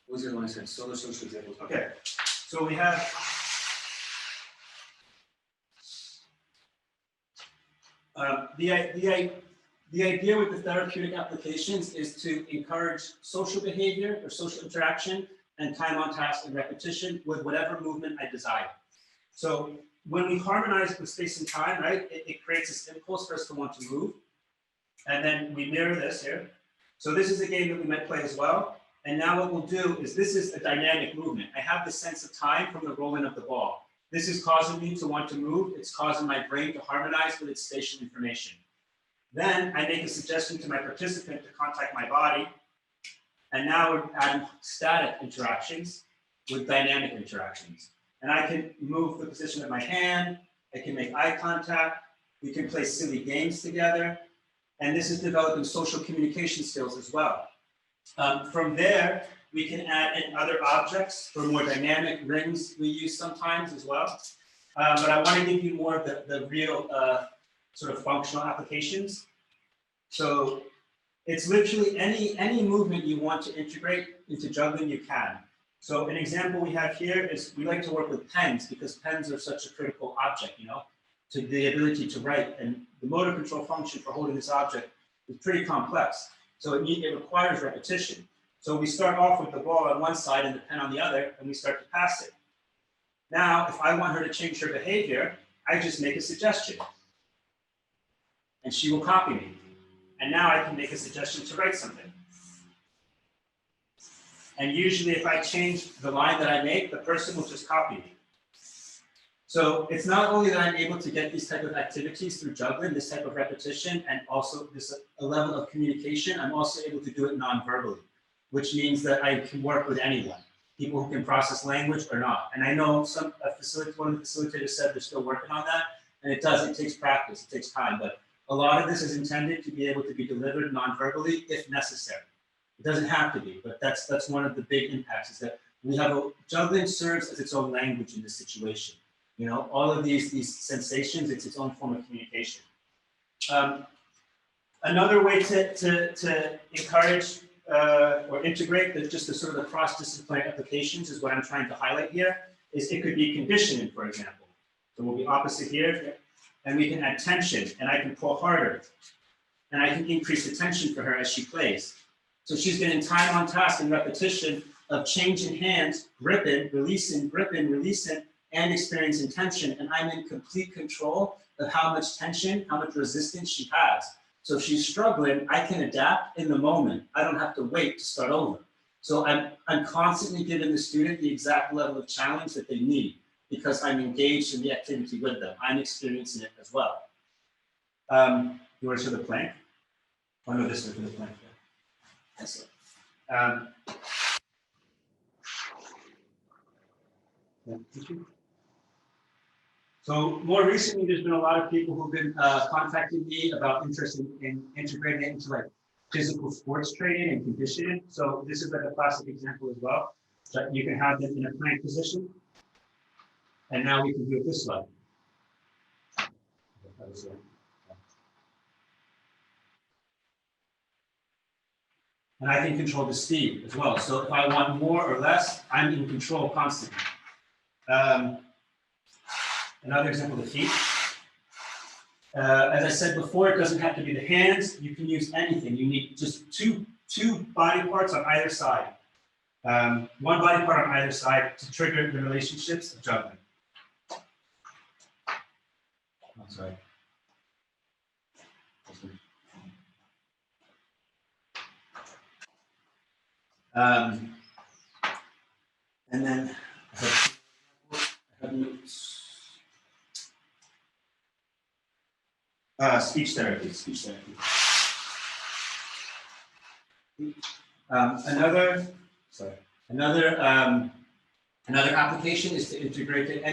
was the other one I said? Solo social examples. Okay. So we have the idea with the therapeutic applications is to encourage social behavior or social interaction and time on task and repetition with whatever movement I desire. So when we harmonize with space and time, right, it creates this impulse for us to want to move. And then we mirror this here. So this is a game that we might play as well. And now what we'll do is, this is a dynamic movement. I have the sense of time from the rolling of the ball. This is causing me to want to move. It's causing my brain to harmonize with its spatial information. Then I make a suggestion to my participant to contact my body. And now we're adding static interactions with dynamic interactions. And I can move the position of my hand. I can make eye contact. We can play silly games together. And this is developing social communication skills as well. From there, we can add in other objects for more dynamic rings we use sometimes as well. But I want to give you more of the real sort of functional applications. So it's literally any movement you want to integrate into juggling, you can. So an example we have here is we like to work with pens, because pens are such a critical object, you know, to the ability to write. And the motor control function for holding this object is pretty complex. So it requires repetition. So we start off with the ball on one side and the pen on the other, and we start to pass it. Now, if I want her to change her behavior, I just make a suggestion. And she will copy me. And now I can make a suggestion to write something. And usually if I change the line that I make, the person will just copy me. So it's not only that I'm able to get these type of activities through juggling, this type of repetition, and also a level of communication, I'm also able to do it non-verbally, which means that I can work with anyone, people who can process language or not. And I know one of the facilitators said they're still working on that, and it takes practice, it takes time, but a lot of this is intended to be able to be delivered non-verbally if necessary. It doesn't have to be, but that's one of the big impacts, is that juggling serves as its own language in this situation. You know, all of these sensations, it's its own form of communication. Another way to encourage or integrate just the sort of the cross-disciplinary applications is what I'm trying to highlight here, is it could be conditioning, for example. So we'll be opposite here, and we can add tension, and I can pull harder, and I can increase the tension for her as she plays. So she's getting time on task and repetition of changing hands, gripping, releasing, and experiencing tension, and I'm in complete control of how much tension, how much resistance she has. So if she's struggling, I can adapt in the moment. I don't have to wait to start over. So I'm constantly giving the student the exact level of challenge that they need, because I'm engaged in the activity with them. I'm experiencing it as well. You want to show the plank? Oh no, this one for the plank. Yes. Thank you. So more recently, there's been a lot of people who've been contacting me about interest in integrating it into like physical sports training and conditioning. So this is like a classic example as well. So you can have them in a plank position, and now we can do it this way. And I can control the speed as well. So if I want more or less, I'm in control constantly. Another example, the feet. As I said before, it doesn't have to be the hands. You can use anything. You need just two two body parts on either side. One body part on either side to trigger the relationships of juggling. I'm sorry. And then I have notes. Speech therapy. Another application is to integrate it.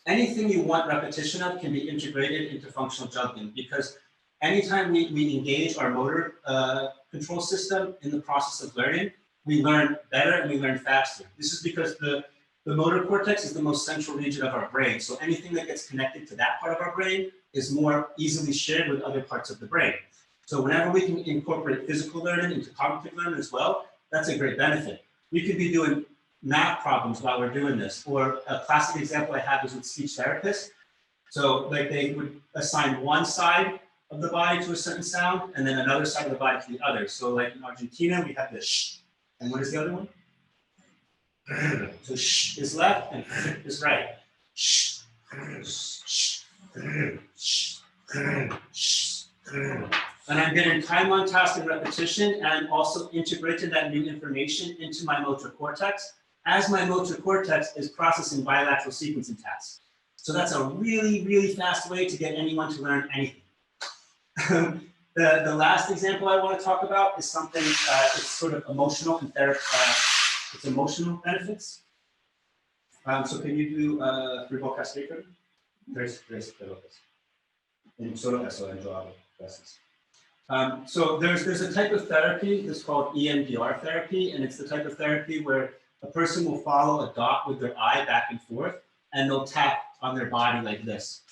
Anything you want repetition of can be integrated into functional juggling, because anytime we engage our motor control system in the process of learning, we learn better and we learn faster. This is because the motor cortex is the most central region of our brain. So anything that gets connected to that part of our brain is more easily shared with other parts of the brain. So whenever we can incorporate physical learning into cognitive learning as well, that's a great benefit. We could be doing math problems while we're doing this, or a classic example I have is with speech therapists. So like they would assign one side of the body to a certain sound and then another side of the body to the other. So like in Argentina, we have the sh, and what is the other one? So sh is left and is right. Sh, sh, sh, sh. And I'm getting time on task and repetition, and also integrated that new information into my motor cortex as my motor cortex is processing bilateral sequencing tasks. So that's a really, really fast way to get anyone to learn anything. The last example I want to talk about is something, it's sort of emotional and it's emotional benefits. So can you do Rival Cascade for me? Tres pelotas. En solo eso, en yo hago. Gracias. So there's a type of therapy that's called EMDR therapy, and it's the type of therapy where a person will follow a dot with their eye back and forth, and they'll tap on their body like this.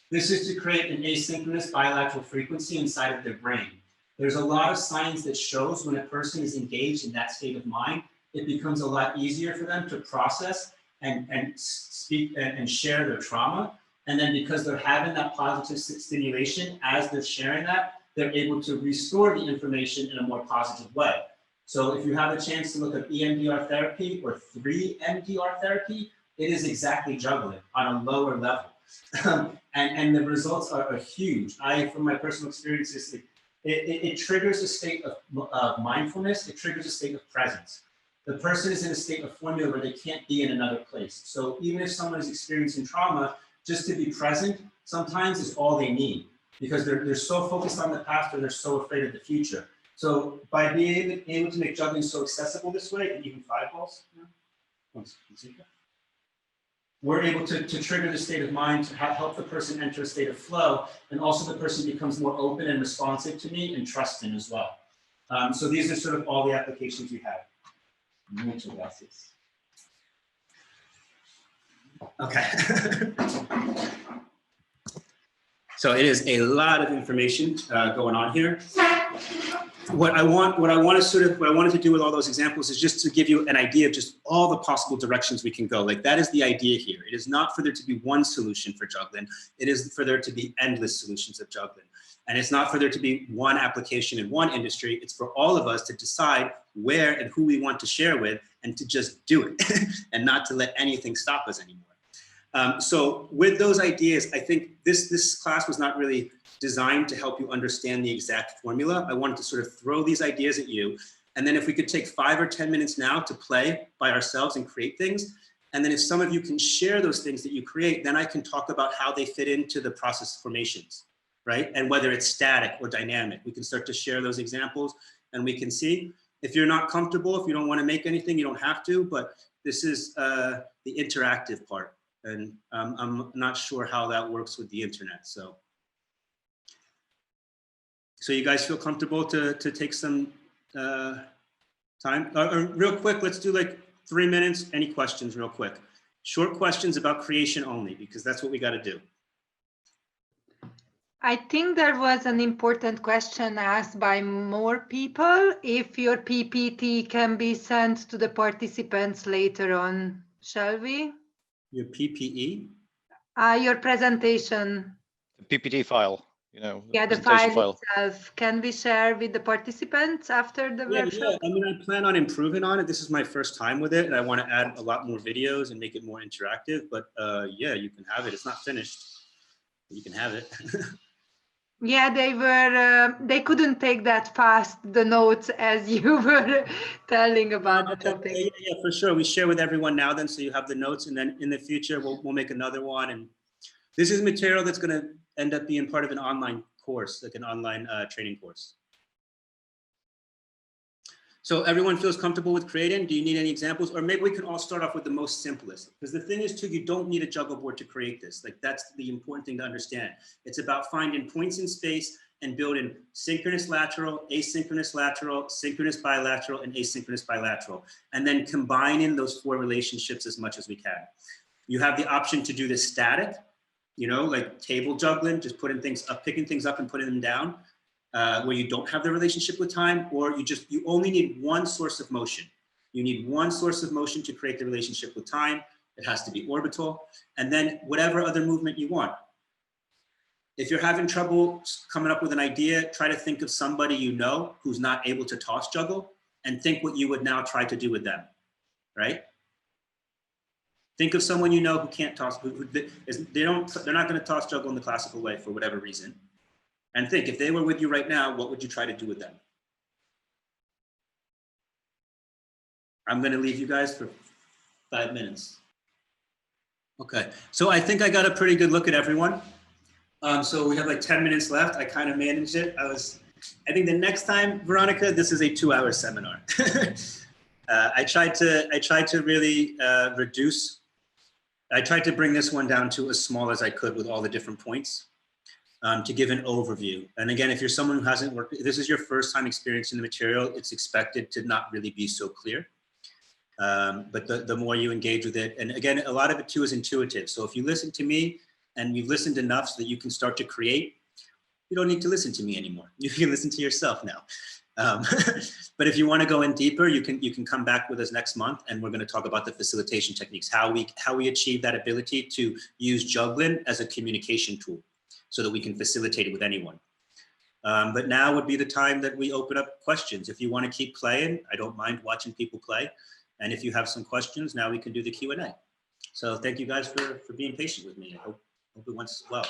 This is to create an asynchronous bilateral frequency inside of their brain. There's a lot of science that shows when a person is engaged in that state of mind, it becomes a lot easier for them to process and speak and share their trauma. And then because they're having that positive stimulation as they're sharing that, they're able to restore the information in a more positive way. So if you have a chance to look at EMDR therapy or 3MDR therapy, it is exactly juggling on a lower level. And the results are huge. From my personal experiences, it triggers a state of mindfulness. It triggers a state of presence. The person is in a state of formula where they can't be in another place. So even if someone is experiencing trauma, just to be present sometimes is all they need, because they're so focused on the past or they're so afraid of the future. So by being able to make juggling so accessible this way, and even 5 balls, we're able to trigger the state of mind to help the person enter a state of flow, and also the person becomes more open and responsive to me and trusting as well. So these are sort of all the applications we have. Muchas gracias. Okay. So it is a lot of information going on here. What I wanted to do with all those examples is just to give you an idea of just all the possible directions we can go. Like, that is the idea here. It is not for there to be one solution for juggling. It is for there to be endless solutions of juggling. And it's not for there to be one application in one industry. It's for all of us to decide where and who we want to share with, and to just do it and not to let anything stop us anymore. So with those ideas, I think this class was not really designed to help you understand the exact formula. I wanted to sort of throw these ideas at you. And then if we could take 5 or 10 minutes now to play by ourselves and create things. And then if some of you can share those things that you create, then I can talk about how they fit into the process formations, right? And whether it's static or dynamic. We can start to share those examples and we can see. If you're not comfortable, if you don't want to make anything, you don't have to, but this is the interactive part. And I'm not sure how that works with the internet. So you guys feel comfortable to take some time? Real quick, let's do like 3 minutes. Any questions real quick? Short questions about creation only, because that's what we got to do. I think there was an important question asked by more people. If your PPT can be sent to the participants later on, shall we? Your PPE? Your presentation. The PPT file. you know, Yeah, the presentation file itself. Can we share with the participants after the workshop? Yeah, I mean, I plan on improving on it. This is my first time with it, and I want to add a lot more videos and make it more interactive. But yeah, you can have it. It's not finished. You can have it. Yeah, they couldn't take that fast, the notes, as you were telling about the topic. Yeah, for sure. We share with everyone now then, so you have the notes, and then in the future, we'll make another one. And this is material that's going to end up being part of an online course, like an online training course. So everyone feels comfortable with creating? Do you need any examples? Or maybe we can all start off with the most simplest. Because the thing is too, you don't need a juggle board to create this. Like that's the important thing to understand. It's about finding points in space and building synchronous lateral, asynchronous lateral, synchronous bilateral, and asynchronous bilateral. And then combining those four relationships as much as we can. You have the option to do this static, you know, like table juggling, just putting things up, picking things up and putting them down. Where you don't have the relationship with time, or you only need one source of motion. You need one source of motion to create the relationship with time. It has to be orbital, and then whatever other movement you want. If you're having trouble coming up with an idea, try to think of somebody you know who's not able to toss juggle, and think what you would now try to do with them, right? Think of someone you know who can't toss, they're not going to toss juggle in the classical way for whatever reason. And think, if they were with you right now, what would you try to do with them? I'm going to leave you guys for 5 minutes. Okay, so I think I got a pretty good look at everyone. So we have like 10 minutes left. I kind of managed it. I think the next time, Veronika, this is a 2-hour seminar. I tried to really reduce. I tried to bring this one down to as small as I could with all the different points. To give an overview. And again, if you're someone who hasn't worked, this is your first time experiencing the material, it's expected to not really be so clear. But the more you engage with it, and again, a lot of it too is intuitive. So if you listen to me and you've listened enough so that you can start to create, you don't need to listen to me anymore. You can listen to yourself now. But if you want to go in deeper, you can come back with us next month, and we're going to talk about the facilitation techniques, how we achieve that ability to use juggling as a communication tool, so that we can facilitate it with anyone. But now would be the time that we open up questions. If you want to keep playing, I don't mind watching people play. And if you have some questions, now we can do the Q&A. So thank you guys for being patient with me. I hope it went well.